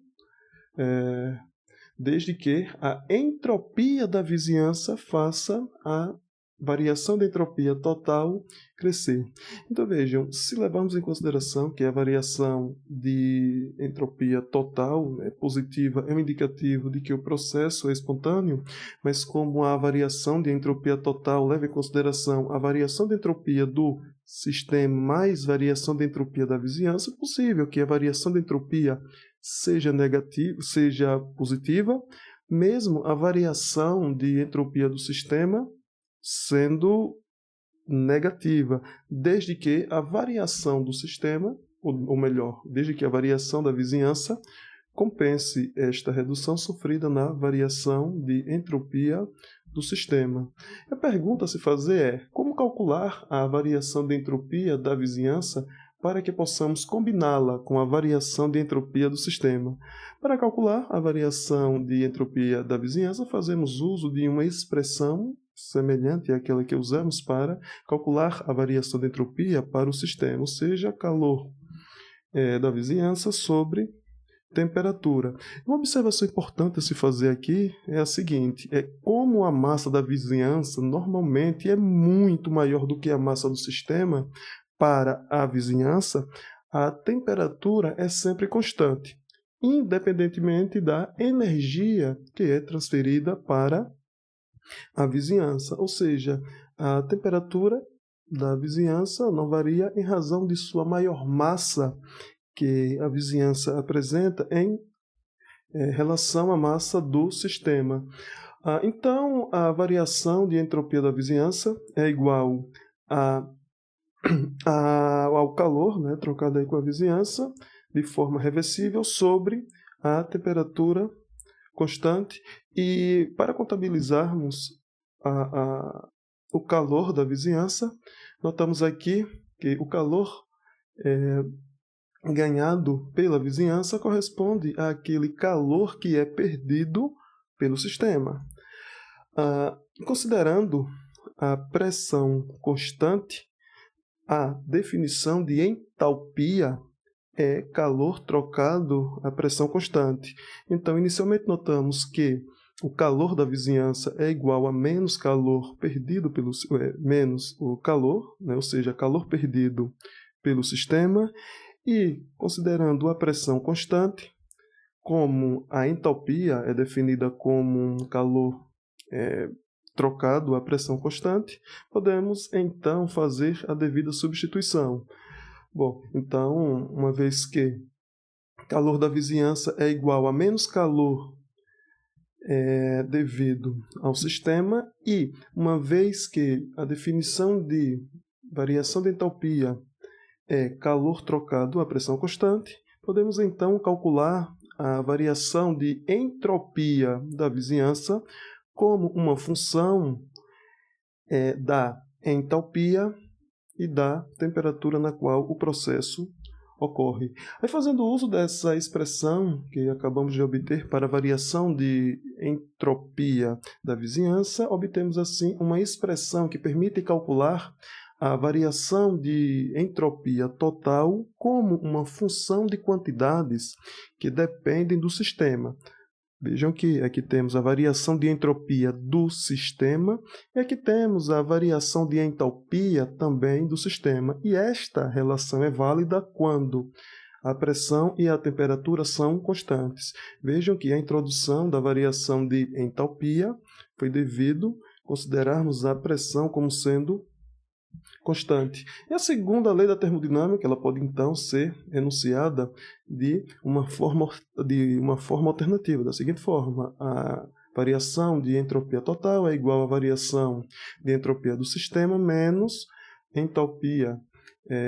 desde que a entropia da vizinhança faça a variação da entropia total crescer. Então vejam, se levarmos em consideração que a variação de entropia total positiva é um indicativo de que o processo é espontâneo, mas como a variação de entropia total leva em consideração a variação de entropia do sistema mais variação de entropia da vizinhança, é possível que a variação de entropia seja positiva, mesmo a variação de entropia do sistema sendo negativa, desde que a variação do sistema, ou melhor, desde que a variação da vizinhança compense esta redução sofrida na variação de entropia do sistema. A pergunta a se fazer é: como calcular a variação de entropia da vizinhança para que possamos combiná-la com a variação de entropia do sistema? Para calcular a variação de entropia da vizinhança, fazemos uso de uma expressão semelhante àquela que usamos para calcular a variação de entropia para o sistema, ou seja, calor da vizinhança sobre temperatura. Uma observação importante a se fazer aqui é a seguinte: como a massa da vizinhança normalmente é muito maior do que a massa do sistema, para a vizinhança, a temperatura é sempre constante, independentemente da energia que é transferida para a vizinhança. Ou seja, a temperatura da vizinhança não varia em razão de sua maior massa que a vizinhança apresenta em relação à massa do sistema. Então, a variação de entropia da vizinhança é igual ao calor, trocado aí com a vizinhança, de forma reversível, sobre a temperatura constante. E para contabilizarmos o calor da vizinhança, notamos aqui que o calor ganhado pela vizinhança corresponde àquele calor que é perdido pelo sistema. Considerando a pressão constante, a definição de entalpia é calor trocado a pressão constante. Então, inicialmente notamos que o calor da vizinhança é igual a menos calor perdido menos o calor, ou seja, calor perdido pelo sistema. E, considerando a pressão constante, como a entalpia é definida como um calor trocado a pressão constante, podemos então fazer a devida substituição. Bom, então, uma vez que calor da vizinhança é igual a menos calor devido ao sistema, e uma vez que a definição de variação de entalpia é calor trocado a pressão constante, podemos então calcular a variação de entropia da vizinhança como uma função da entalpia e da temperatura na qual o processo ocorre. Aí, fazendo uso dessa expressão que acabamos de obter para a variação de entropia da vizinhança, obtemos assim uma expressão que permite calcular a variação de entropia total como uma função de quantidades que dependem do sistema. Vejam que aqui temos a variação de entropia do sistema e aqui temos a variação de entalpia também do sistema. E esta relação é válida quando a pressão e a temperatura são constantes. Vejam que a introdução da variação de entalpia foi devido considerarmos a pressão como sendo constante. E a segunda lei da termodinâmica, ela pode então ser enunciada de uma forma alternativa, da seguinte forma: a variação de entropia total é igual à variação de entropia do sistema menos entalpia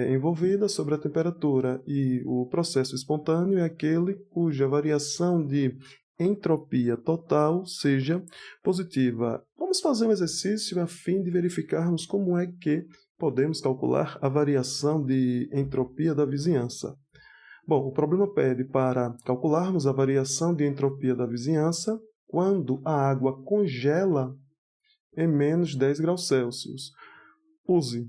envolvida sobre a temperatura, e o processo espontâneo é aquele cuja variação de entropia total seja positiva. Vamos fazer um exercício a fim de verificarmos como é que podemos calcular a variação de entropia da vizinhança. Bom, o problema pede para calcularmos a variação de entropia da vizinhança quando a água congela em menos 10 graus Celsius. Use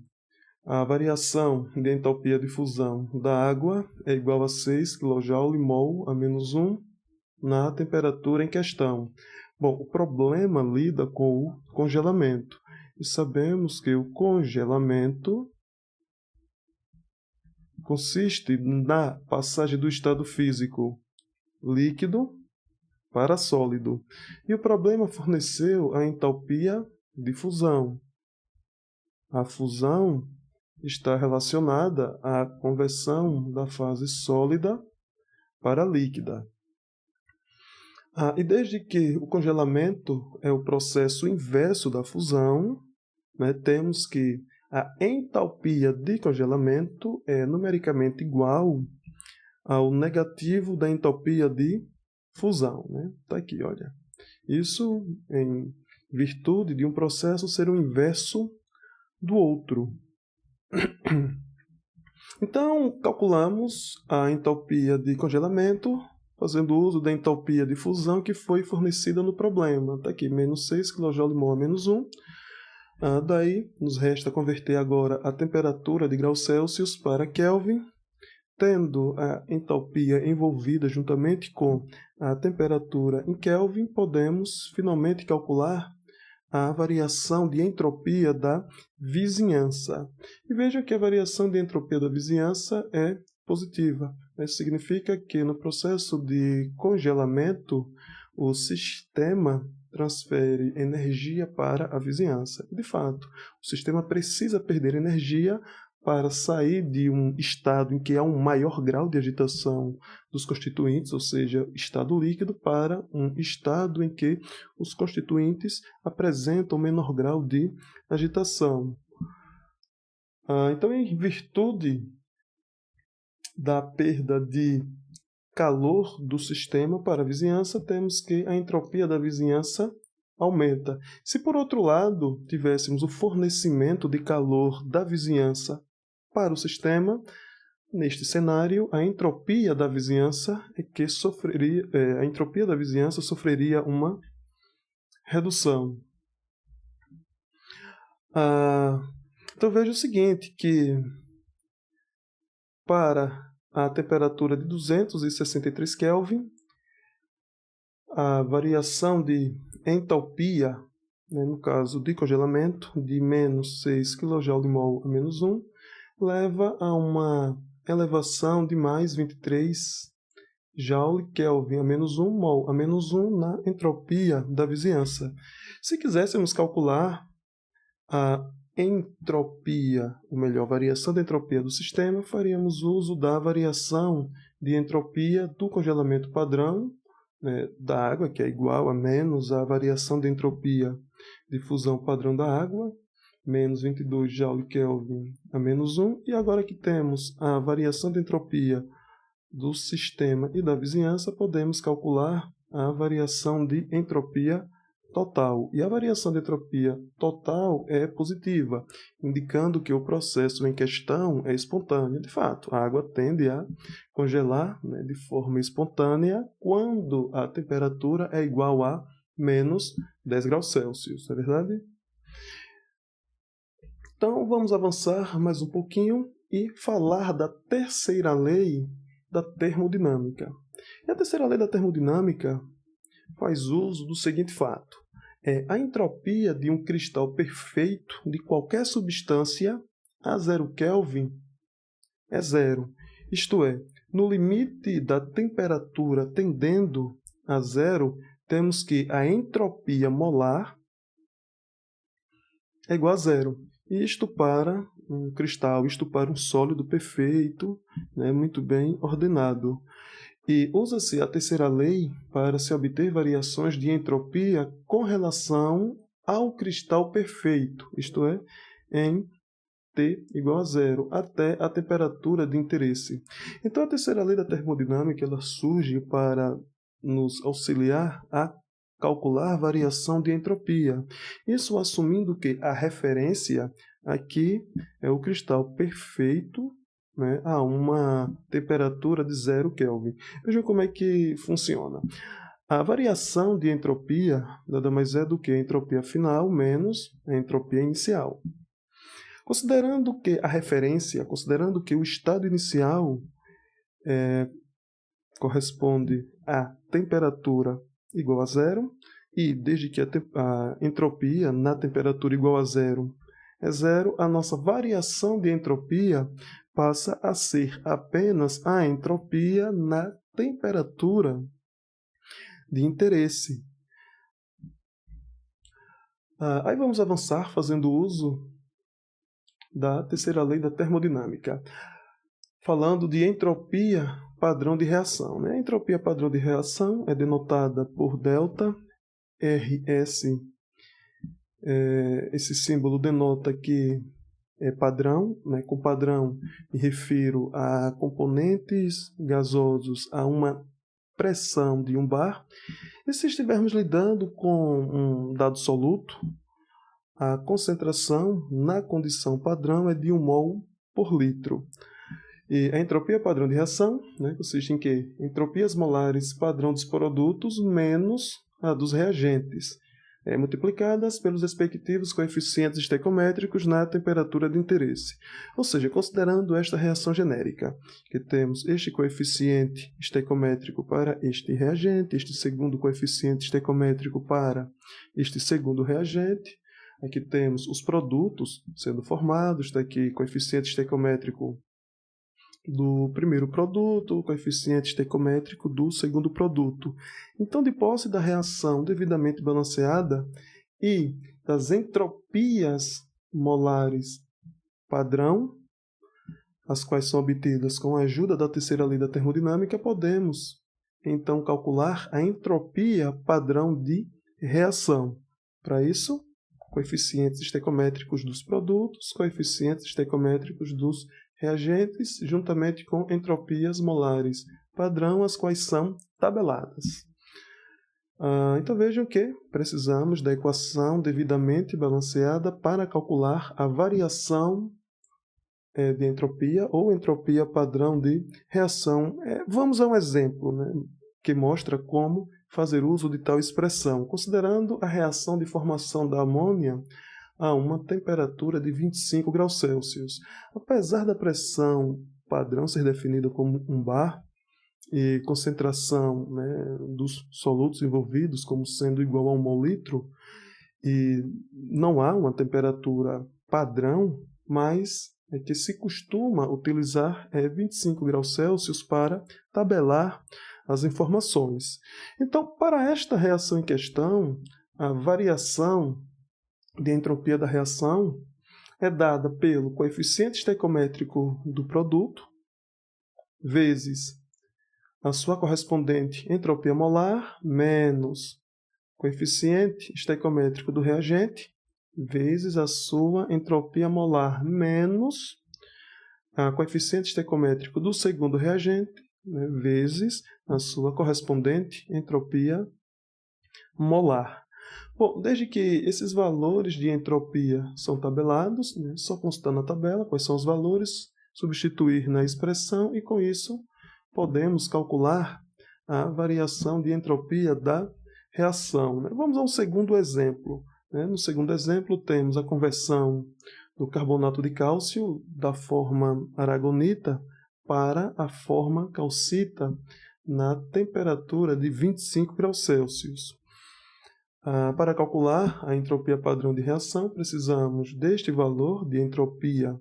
a variação de entropia de fusão da água é igual a 6 kJ/mol a menos 1 na temperatura em questão. Bom, o problema lida com o congelamento. E sabemos que o congelamento consiste na passagem do estado físico líquido para sólido. E o problema forneceu a entalpia de fusão. A fusão está relacionada à conversão da fase sólida para líquida. E desde que o congelamento é o processo inverso da fusão, temos que a entalpia de congelamento é numericamente igual ao negativo da entalpia de fusão. Está aqui, olha. Isso em virtude de um processo ser o inverso do outro. Então, calculamos a entalpia de congelamento fazendo uso da entalpia de fusão que foi fornecida no problema. Está aqui, menos 6 kJ/mol a menos 1. Daí, nos resta converter agora a temperatura de graus Celsius para Kelvin, tendo a entalpia envolvida juntamente com a temperatura em Kelvin, podemos finalmente calcular a variação de entropia da vizinhança. E veja que a variação de entropia da vizinhança é positiva. Isso significa que no processo de congelamento, o sistema transfere energia para a vizinhança. De fato, o sistema precisa perder energia para sair de um estado em que há um maior grau de agitação dos constituintes, ou seja, estado líquido, para um estado em que os constituintes apresentam menor grau de agitação. Então, em virtude da perda de calor do sistema para a vizinhança, temos que a entropia da vizinhança aumenta. Se, por outro lado, tivéssemos o fornecimento de calor da vizinhança para o sistema, neste cenário, a entropia da vizinhança sofreria uma redução. Então veja o seguinte, que para a temperatura de 263 Kelvin, a variação de entalpia, no caso de congelamento, de menos 6 kJ/mol a menos 1, leva a uma elevação de mais 23 Joule/Kelvin a menos 1 mol a menos 1 na entropia da vizinhança. Se quiséssemos calcular a entropia, ou melhor, variação da entropia do sistema, faríamos uso da variação de entropia do congelamento padrão da água, que é igual a menos a variação da entropia de fusão padrão da água, menos 22 Joule/Kelvin a menos 1, e agora que temos a variação de entropia do sistema e da vizinhança, podemos calcular a variação de entropia total. E a variação de entropia total é positiva, indicando que o processo em questão é espontâneo. De fato, a água tende a congelar, né, de forma espontânea quando a temperatura é igual a menos 10 graus Celsius, não é verdade? Então, vamos avançar mais um pouquinho e falar da terceira lei da termodinâmica. E a terceira lei da termodinâmica faz uso do seguinte fato. A entropia de um cristal perfeito de qualquer substância a 0 Kelvin é zero. Isto é, no limite da temperatura tendendo a zero, temos que a entropia molar é igual a zero. Isto para um cristal, isto para um sólido perfeito, né, muito bem ordenado. E usa-se a terceira lei para se obter variações de entropia com relação ao cristal perfeito, isto é, em T igual a zero, até a temperatura de interesse. Então, a terceira lei da termodinâmica ela surge para nos auxiliar a calcular variação de entropia. Isso assumindo que a referência aqui é o cristal perfeito, né, a uma temperatura de 0 Kelvin. Veja como é que funciona. A variação de entropia nada mais é do que a entropia final menos a entropia inicial. Considerando que a referência, considerando que o estado inicial corresponde à temperatura igual a zero, e desde que a entropia na temperatura igual a zero é zero, a nossa variação de entropia passa a ser apenas a entropia na temperatura de interesse. Aí vamos avançar fazendo uso da terceira lei da termodinâmica, falando de entropia padrão de reação. Né? A entropia padrão de reação é denotada por delta RS. Esse símbolo denota que é padrão. Né? Com padrão me refiro a componentes gasosos a uma pressão de 1 bar. E se estivermos lidando com um dado soluto, a concentração na condição padrão é de 1 mol por litro. E a entropia padrão de reação, né, consiste em que entropias molares padrão dos produtos menos a dos reagentes, multiplicadas pelos respectivos coeficientes estequiométricos na temperatura de interesse. Ou seja, considerando esta reação genérica, que temos este coeficiente estequiométrico para este reagente, este segundo coeficiente estequiométrico para este segundo reagente. Aqui temos os produtos sendo formados, está aqui coeficiente estequiométrico do primeiro produto, o coeficiente estequiométrico do segundo produto. Então, de posse da reação devidamente balanceada e das entropias molares padrão, as quais são obtidas com a ajuda da terceira lei da termodinâmica, podemos, então, calcular a entropia padrão de reação. Para isso, coeficientes estequiométricos dos produtos, coeficientes estequiométricos dos reagentes, juntamente com entropias molares padrão, as quais são tabeladas. Então vejam que precisamos da equação devidamente balanceada para calcular a variação de entropia ou entropia padrão de reação. Vamos a um exemplo, né, que mostra como fazer uso de tal expressão, considerando a reação de formação da amônia a uma temperatura de 25 graus Celsius. Apesar da pressão padrão ser definida como 1 bar e concentração, né, dos solutos envolvidos como sendo igual a 1 mol litro, e não há uma temperatura padrão, mas é que se costuma utilizar 25 graus Celsius para tabelar as informações. Então, para esta reação em questão, a variação de entropia da reação é dada pelo coeficiente estequiométrico do produto vezes a sua correspondente entropia molar menos coeficiente estequiométrico do reagente vezes a sua entropia molar menos a coeficiente estequiométrico do segundo reagente, né, vezes a sua correspondente entropia molar. Bom, desde que esses valores de entropia são tabelados, né, só constar na tabela quais são os valores, substituir na expressão e, com isso, podemos calcular a variação de entropia da reação, né? Vamos a um segundo exemplo, né? No segundo exemplo, temos a conversão do carbonato de cálcio da forma aragonita para a forma calcita na temperatura de 25 graus Celsius. Para calcular a entropia padrão de reação, precisamos deste valor de entropia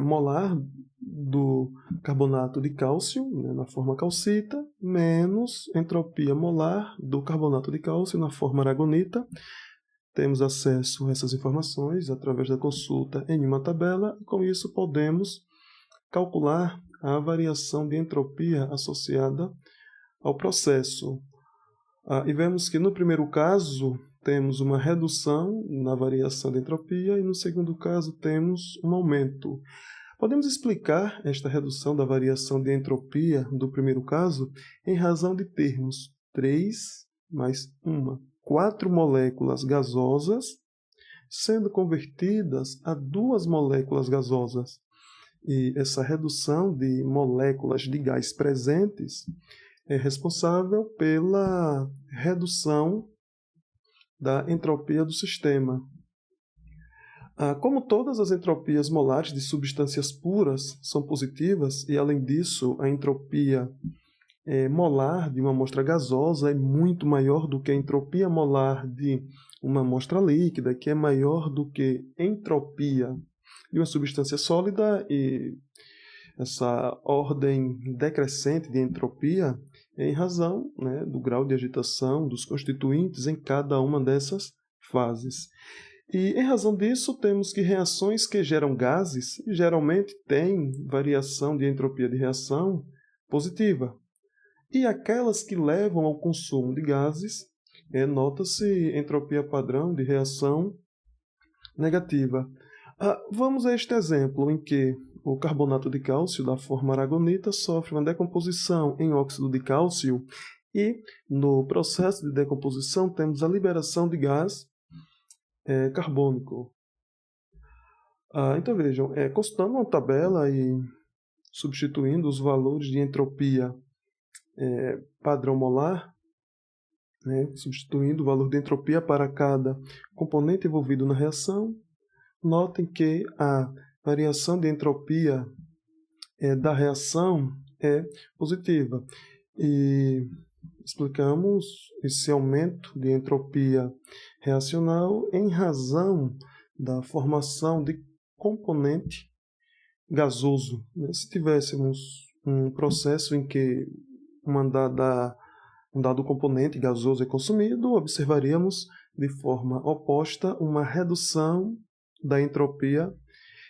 molar do carbonato de cálcio, né, na forma calcita, menos entropia molar do carbonato de cálcio na forma aragonita. Temos acesso a essas informações através da consulta em uma tabela, e com isso podemos calcular a variação de entropia associada ao processo. E vemos que no primeiro caso temos uma redução na variação de entropia e no segundo caso temos um aumento. Podemos explicar esta redução da variação de entropia do primeiro caso em razão de termos 3 mais 4 moléculas gasosas sendo convertidas a 2 moléculas gasosas. E essa redução de moléculas de gás presentes é responsável pela redução da entropia do sistema. Como todas as entropias molares de substâncias puras são positivas, e além disso a entropia molar de uma amostra gasosa é muito maior do que a entropia molar de uma amostra líquida, que é maior do que a entropia de uma substância sólida, e essa ordem decrescente de entropia é em razão, né, do grau de agitação dos constituintes em cada uma dessas fases. E, em razão disso, temos que reações que geram gases geralmente têm variação de entropia de reação positiva. E aquelas que levam ao consumo de gases, nota-se entropia padrão de reação negativa. Vamos a este exemplo em que o carbonato de cálcio da forma aragonita sofre uma decomposição em óxido de cálcio e, no processo de decomposição, temos a liberação de gás carbônico. Então vejam, consultando uma tabela e substituindo os valores de entropia padrão molar, né, substituindo o valor de entropia para cada componente envolvido na reação, notem que a variação de entropia da reação é positiva. E explicamos esse aumento de entropia reacional em razão da formação de componente gasoso. Se tivéssemos um processo em que um dado componente gasoso é consumido, observaríamos de forma oposta uma redução da entropia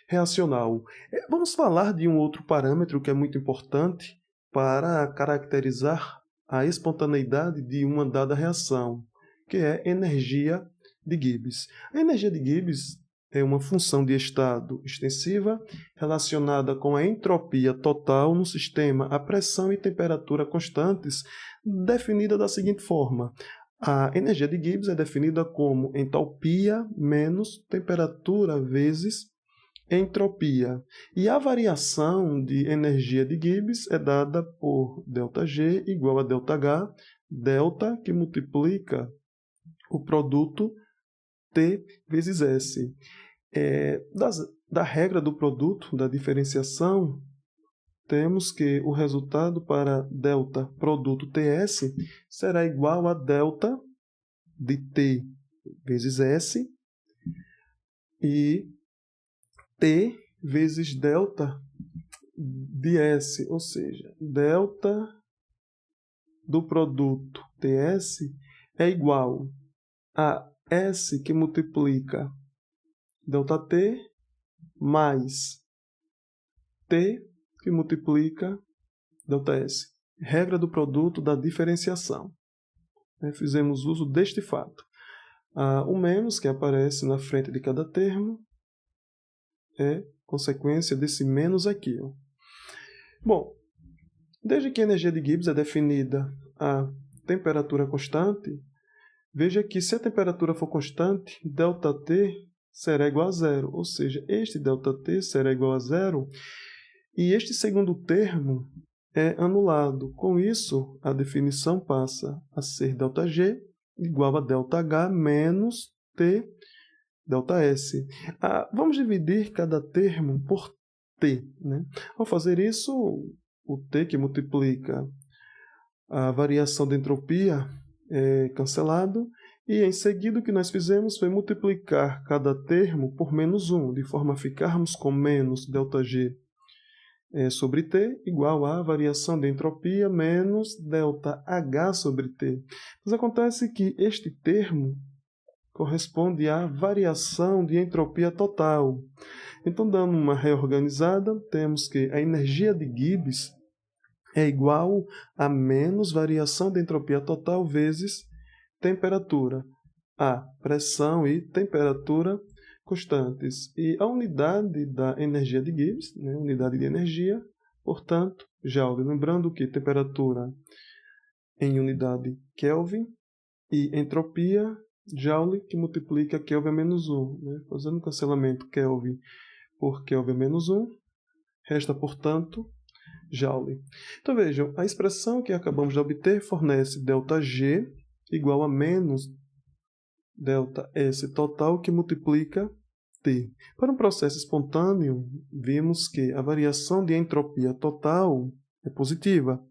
reacional. Vamos falar de um outro parâmetro que é muito importante para caracterizar a espontaneidade de uma dada reação, que é a energia de Gibbs. A energia de Gibbs é uma função de estado extensiva relacionada com a entropia total no sistema a pressão e temperatura constantes, definida da seguinte forma. A energia de Gibbs é definida como entalpia menos temperatura vezes entropia. E a variação de energia de Gibbs é dada por ΔG igual a ΔH, delta que multiplica o produto T vezes S. Da regra do produto, da diferenciação, temos que o resultado para delta produto TS será igual a delta de T vezes S e T vezes delta de S, ou seja, delta do produto TS é igual a S que multiplica ΔT mais T que multiplica ΔS. Regra do produto da diferenciação. Fizemos uso deste fato. O menos que aparece na frente de cada termo é consequência desse menos aqui. Bom, desde que a energia de Gibbs é definida a temperatura constante, Veja que se a temperatura for constante, ΔT será igual a zero, ou seja, este ΔT será igual a zero, e este segundo termo é anulado. Com isso, a definição passa a ser ΔG igual a ΔH menos T ΔS. Vamos dividir cada termo por T, né? Ao fazer isso, o T que multiplica a variação de entropia é cancelado, e em seguida o que nós fizemos foi multiplicar cada termo por menos 1, de forma a ficarmos com menos ΔG sobre T igual a variação de entropia menos ΔH sobre T. Mas acontece que este termo corresponde à variação de entropia total. Então, dando uma reorganizada, temos que a energia de Gibbs é igual a menos variação de entropia total vezes temperatura. A, pressão e temperatura constantes. E a unidade da energia de Gibbs, né, unidade de energia, portanto, Joule. Lembrando que temperatura em unidade Kelvin e entropia, Joule, que multiplica Kelvin a menos 1. Né? Fazendo o cancelamento Kelvin por Kelvin a menos 1, resta, portanto, Joule. Então vejam, a expressão que acabamos de obter fornece ΔG igual a menos ΔS total, que multiplica T. Para um processo espontâneo, vimos que a variação de entropia total é positiva,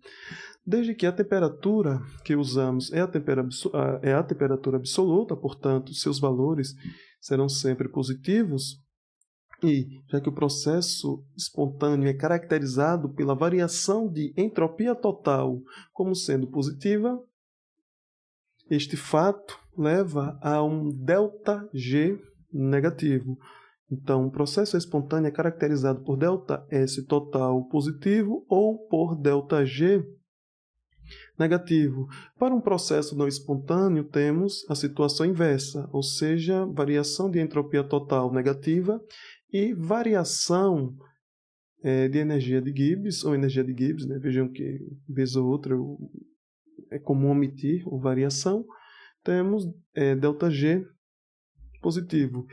desde que a temperatura que usamos é a temperatura absoluta, portanto, seus valores serão sempre positivos. E, já que o processo espontâneo é caracterizado pela variação de entropia total como sendo positiva, este fato leva a um ΔG negativo. Então, o processo espontâneo é caracterizado por ΔS total positivo ou por ΔG negativo. Para um processo não espontâneo, temos a situação inversa, ou seja, variação de entropia total negativa e variação de energia de Gibbs, ou energia de Gibbs, né? Vejam que, vez ou outra, é comum omitir a variação, temos ΔG positivo.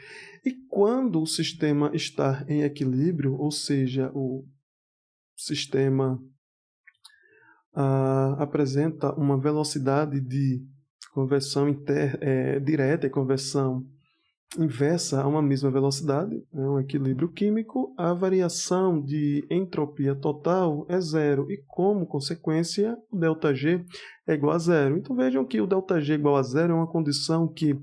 E quando o sistema está em equilíbrio, ou seja, o sistema apresenta uma velocidade de conversão direta e conversão inversa a uma mesma velocidade, né, um equilíbrio químico, a variação de entropia total é zero e, como consequência, o ΔG é igual a zero. Então vejam que o ΔG igual a zero é uma condição que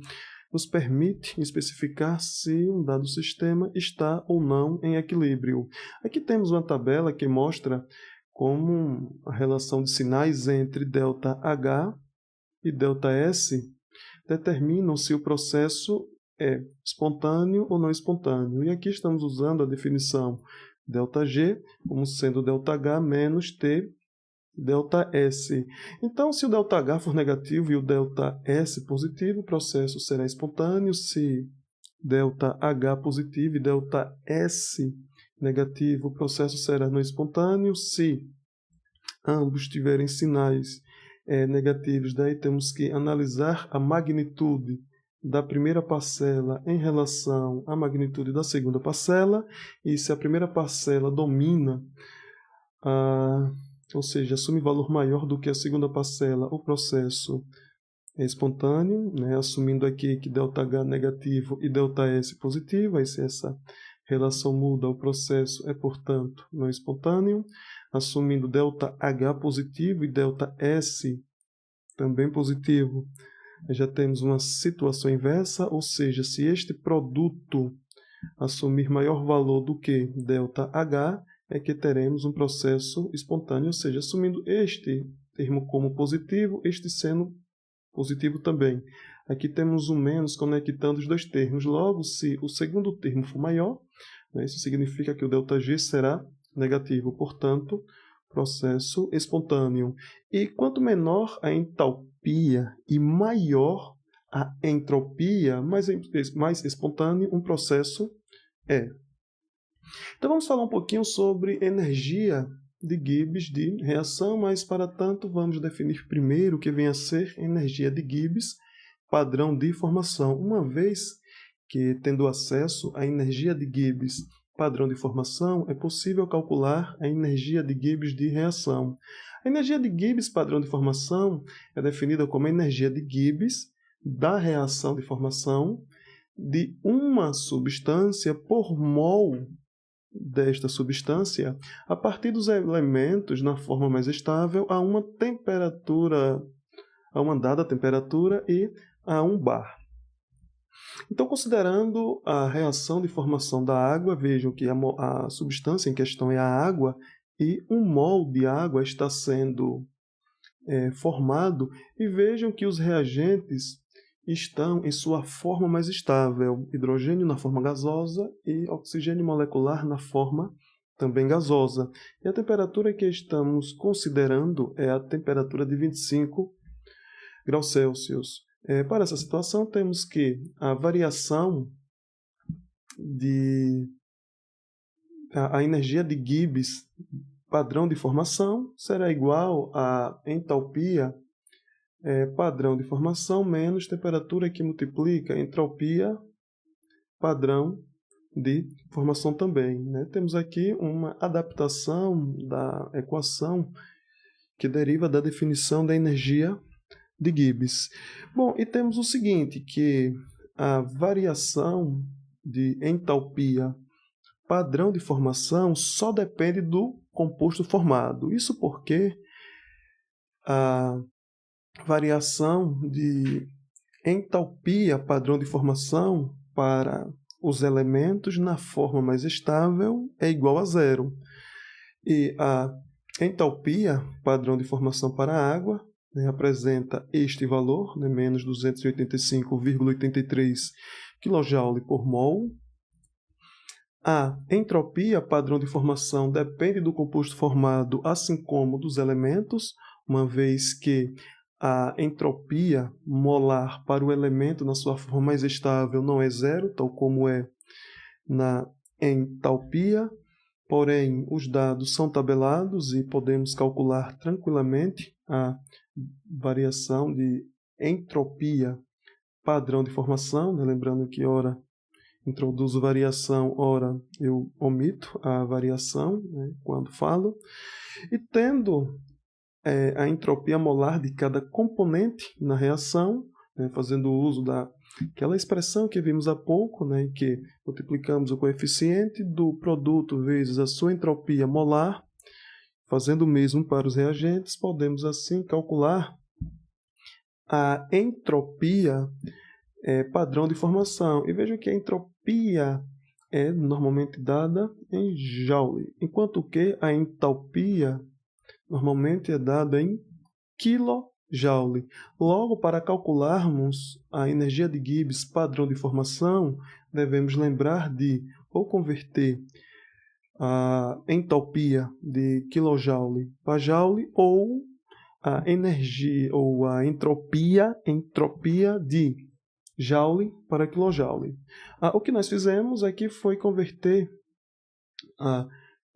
nos permite especificar se um dado sistema está ou não em equilíbrio. Aqui temos uma tabela que mostra como a relação de sinais entre ΔH e ΔS determinam se o processo é espontâneo ou não espontâneo. E aqui estamos usando a definição ΔG como sendo ΔH menos T ΔS. Então, se o ΔH for negativo e o ΔS positivo, o processo será espontâneo. Se ΔH positivo e ΔS negativo, o processo será não espontâneo. Se ambos tiverem sinais negativos, daí temos que analisar a magnitude da primeira parcela em relação à magnitude da segunda parcela, e se a primeira parcela domina, ou seja, assume valor maior do que a segunda parcela, o processo é espontâneo, né? Assumindo aqui que ΔH negativo e ΔS positivo, aí se essa relação muda, o processo é, portanto, não espontâneo. Assumindo ΔH positivo e ΔS também positivo, já temos uma situação inversa, ou seja, se este produto assumir maior valor do que ΔH, é que teremos um processo espontâneo, ou seja, assumindo este termo como positivo, este sendo positivo também. Aqui temos um menos conectando os dois termos. Logo, se o segundo termo for maior, né, isso significa que o ΔG será negativo, portanto, processo espontâneo. E quanto menor a entalpia e maior a entropia, mais espontâneo um processo é. Então vamos falar um pouquinho sobre energia de Gibbs de reação, mas para tanto vamos definir primeiro o que vem a ser energia de Gibbs padrão de formação, uma vez que, tendo acesso à energia de Gibbs padrão de formação, é possível calcular a energia de Gibbs de reação. A energia de Gibbs padrão de formação é definida como a energia de Gibbs da reação de formação de uma substância por mol desta substância a partir dos elementos na forma mais estável a uma temperatura, a uma dada temperatura e a 1 bar. Então, considerando a reação de formação da água, vejam que a substância em questão é a água e 1 mol de água está sendo formado, e vejam que os reagentes estão em sua forma mais estável, hidrogênio na forma gasosa e oxigênio molecular na forma também gasosa. E a temperatura que estamos considerando é a temperatura de 25 graus Celsius. Para essa situação, temos que a variação a energia de Gibbs padrão de formação será igual a entalpia padrão de formação menos temperatura que multiplica entropia padrão de formação também. Temos aqui uma adaptação da equação que deriva da definição da energia de Gibbs. Bom, e temos o seguinte, que a variação de entalpia padrão de formação só depende do composto formado. Isso porque a variação de entalpia padrão de formação para os elementos na forma mais estável é igual a zero. E a entalpia padrão de formação para a água apresenta este valor, menos 285,83 kJ por mol. A entropia padrão de formação depende do composto formado, assim como dos elementos, uma vez que a entropia molar para o elemento na sua forma mais estável não é zero, tal como é na entalpia. Porém, os dados são tabelados e podemos calcular tranquilamente a variação de entropia padrão de formação, lembrando que ora introduzo variação, ora eu omito a variação quando falo, e tendo a entropia molar de cada componente na reação, fazendo uso daquela expressão que vimos há pouco, em que multiplicamos o coeficiente do produto vezes a sua entropia molar, fazendo o mesmo para os reagentes, podemos assim calcular a entropia padrão de formação. E vejam que a entropia é normalmente dada em joule, enquanto que a entalpia normalmente é dada em quilojoule. Logo, para calcularmos a energia de Gibbs padrão de formação, devemos lembrar de ou converter a entalpia de quilojoule para joule, ou a energia ou a entropia de joule para quilojoule. O que nós fizemos aqui foi converter a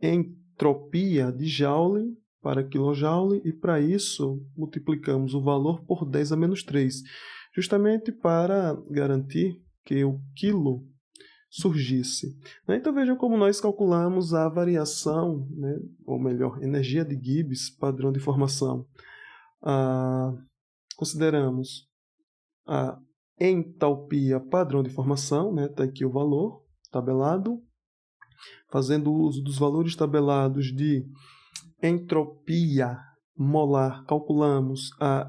entropia de joule para quilojoule, e para isso multiplicamos o valor por 10 a menos 3, justamente para garantir que o quilo surgisse. Então vejam como nós calculamos a variação, ou melhor, energia de Gibbs padrão de formação. Consideramos a entalpia padrão de formação, está aqui o valor tabelado, fazendo uso dos valores tabelados de entropia molar, calculamos a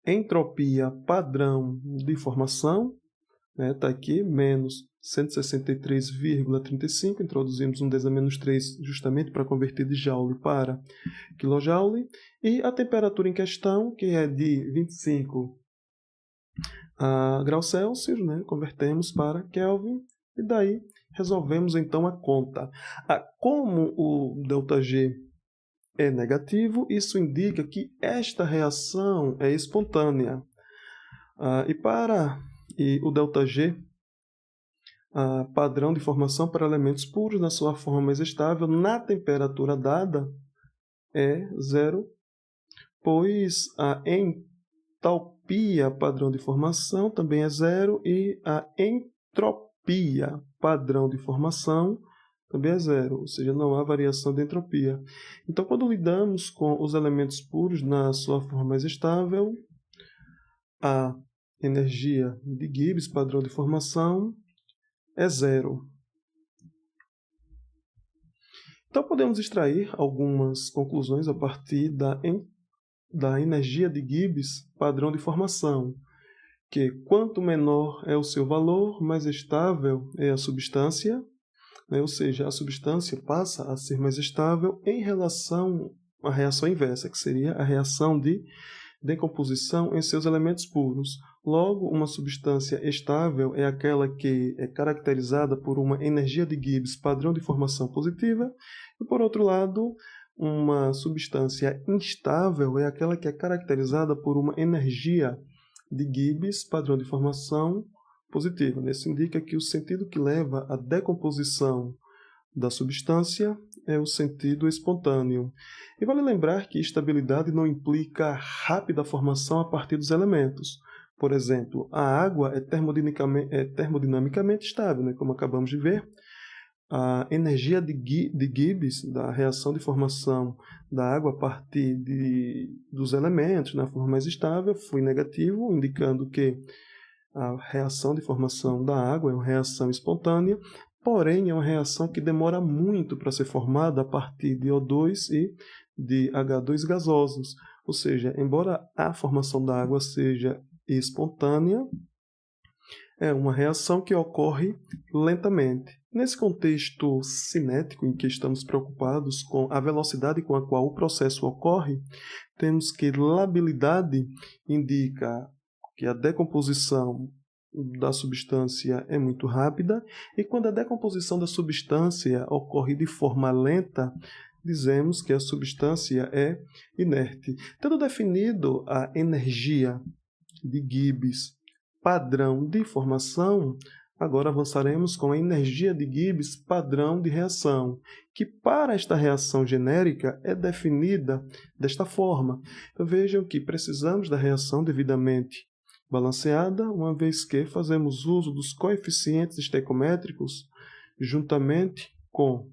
entropia padrão de formação, está aqui, menos 163,35, introduzimos um 10 a menos 3 justamente para converter de joule para quilojoule, e a temperatura em questão, que é de 25 graus Celsius, convertemos para Kelvin, e daí resolvemos então a conta. Como o ΔG é negativo, isso indica que esta reação é espontânea. E o ΔG, padrão de formação para elementos puros na sua forma mais estável, na temperatura dada, é zero, pois a entalpia padrão de formação também é zero e a entropia padrão de formação também é zero, ou seja, não há variação de entropia. Então, quando lidamos com os elementos puros na sua forma mais estável, a energia de Gibbs, padrão de formação, é zero. Então, podemos extrair algumas conclusões a partir da energia de Gibbs, padrão de formação, que quanto menor é o seu valor, mais estável é a substância, né? Ou seja, a substância passa a ser mais estável em relação à reação inversa, que seria a reação de decomposição em seus elementos puros. Logo, uma substância estável é aquela que é caracterizada por uma energia de Gibbs padrão de formação positiva, e por outro lado, uma substância instável é aquela que é caracterizada por uma energia de Gibbs padrão de formação positiva. Isso indica que o sentido que leva à decomposição da substância é o sentido espontâneo. E vale lembrar que estabilidade não implica rápida formação a partir dos elementos. Por exemplo, a água é termodinamicamente estável, né? Como acabamos de ver. A energia de Gibbs, da reação de formação da água a partir dos elementos, na forma mais estável, foi negativo, indicando que a reação de formação da água é uma reação espontânea, porém é uma reação que demora muito para ser formada a partir de O2 e de H2 gasosos. Ou seja, embora a formação da água seja espontânea, é uma reação que ocorre lentamente. Nesse contexto cinético, em que estamos preocupados com a velocidade com a qual o processo ocorre, temos que labilidade indica que a decomposição da substância é muito rápida, e quando a decomposição da substância ocorre de forma lenta, dizemos que a substância é inerte. Tendo definido a energia de Gibbs padrão de formação, agora avançaremos com a energia de Gibbs padrão de reação, que para esta reação genérica é definida desta forma. Então vejam que precisamos da reação devidamente balanceada, uma vez que fazemos uso dos coeficientes estequiométricos juntamente com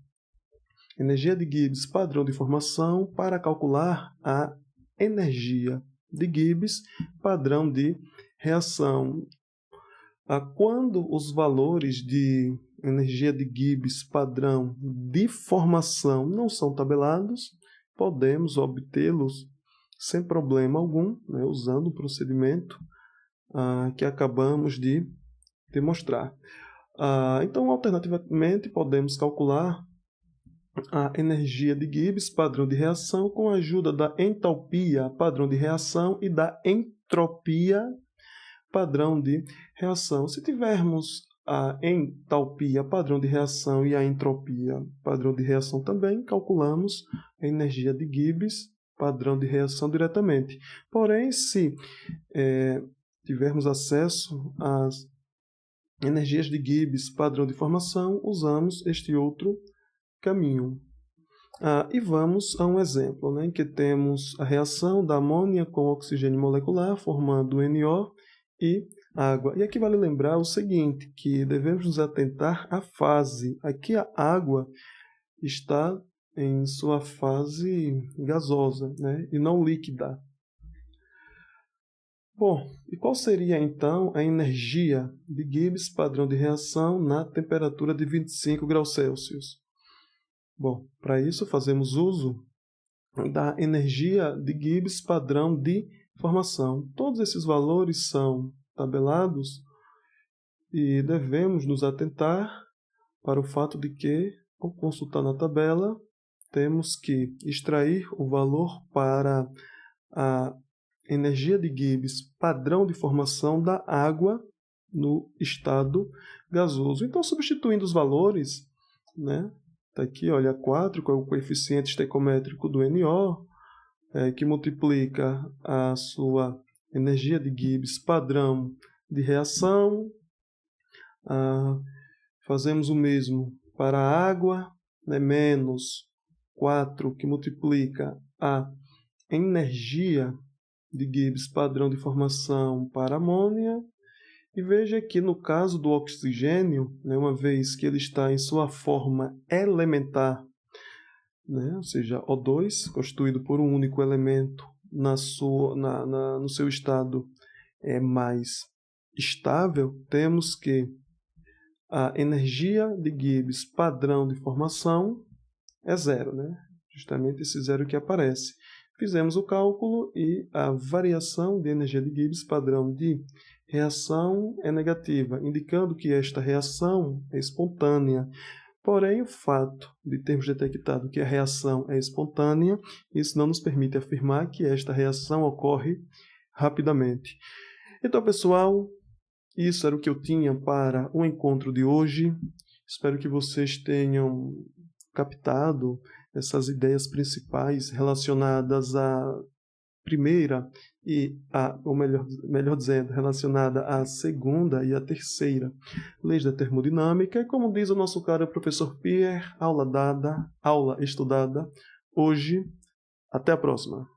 energia de Gibbs padrão de formação para calcular a energia de Gibbs padrão de reação. Quando os valores de energia de Gibbs padrão de formação não são tabelados, podemos obtê-los sem problema algum, né, usando o procedimento que acabamos de demonstrar. Então, alternativamente, podemos calcular a energia de Gibbs padrão de reação com a ajuda da entalpia padrão de reação e da entropia padrão de reação. Se tivermos a entalpia padrão de reação e a entropia padrão de reação também, calculamos a energia de Gibbs padrão de reação diretamente. Porém, se tivermos acesso às energias de Gibbs padrão de formação, usamos este outro caminho. E vamos a um exemplo, né, em que temos a reação da amônia com oxigênio molecular, formando NO e água. E aqui vale lembrar o seguinte, que devemos nos atentar à fase. Aqui a água está em sua fase gasosa, né, e não líquida. Bom, e qual seria então a energia de Gibbs padrão de reação na temperatura de 25 graus Celsius? Bom, para isso fazemos uso da energia de Gibbs padrão de formação. Todos esses valores são tabelados e devemos nos atentar para o fato de que, ao consultar na tabela, temos que extrair o valor para a energia de Gibbs padrão de formação da água no estado gasoso. Então, substituindo os valores, né, está aqui, olha, 4, que é o coeficiente estequiométrico do NO, que multiplica a sua energia de Gibbs padrão de reação. Fazemos o mesmo para a água, né, menos 4, que multiplica a energia de Gibbs padrão de formação para amônia. E veja que no caso do oxigênio, né, uma vez que ele está em sua forma elementar, né, ou seja, O2, constituído por um único elemento no seu estado mais estável, temos que a energia de Gibbs padrão de formação é zero, né? Justamente esse zero que aparece. Fizemos o cálculo e a variação de energia de Gibbs padrão de reação é negativa, indicando que esta reação é espontânea. Porém, o fato de termos detectado que a reação é espontânea, isso não nos permite afirmar que esta reação ocorre rapidamente. Então, pessoal, isso era o que eu tinha para o encontro de hoje. Espero que vocês tenham captado essas ideias principais relacionadas à primeira ou melhor dizendo, relacionada à segunda e à terceira leis da termodinâmica. E como diz o nosso caro professor Pierre, aula dada, aula estudada. Hoje, até a próxima.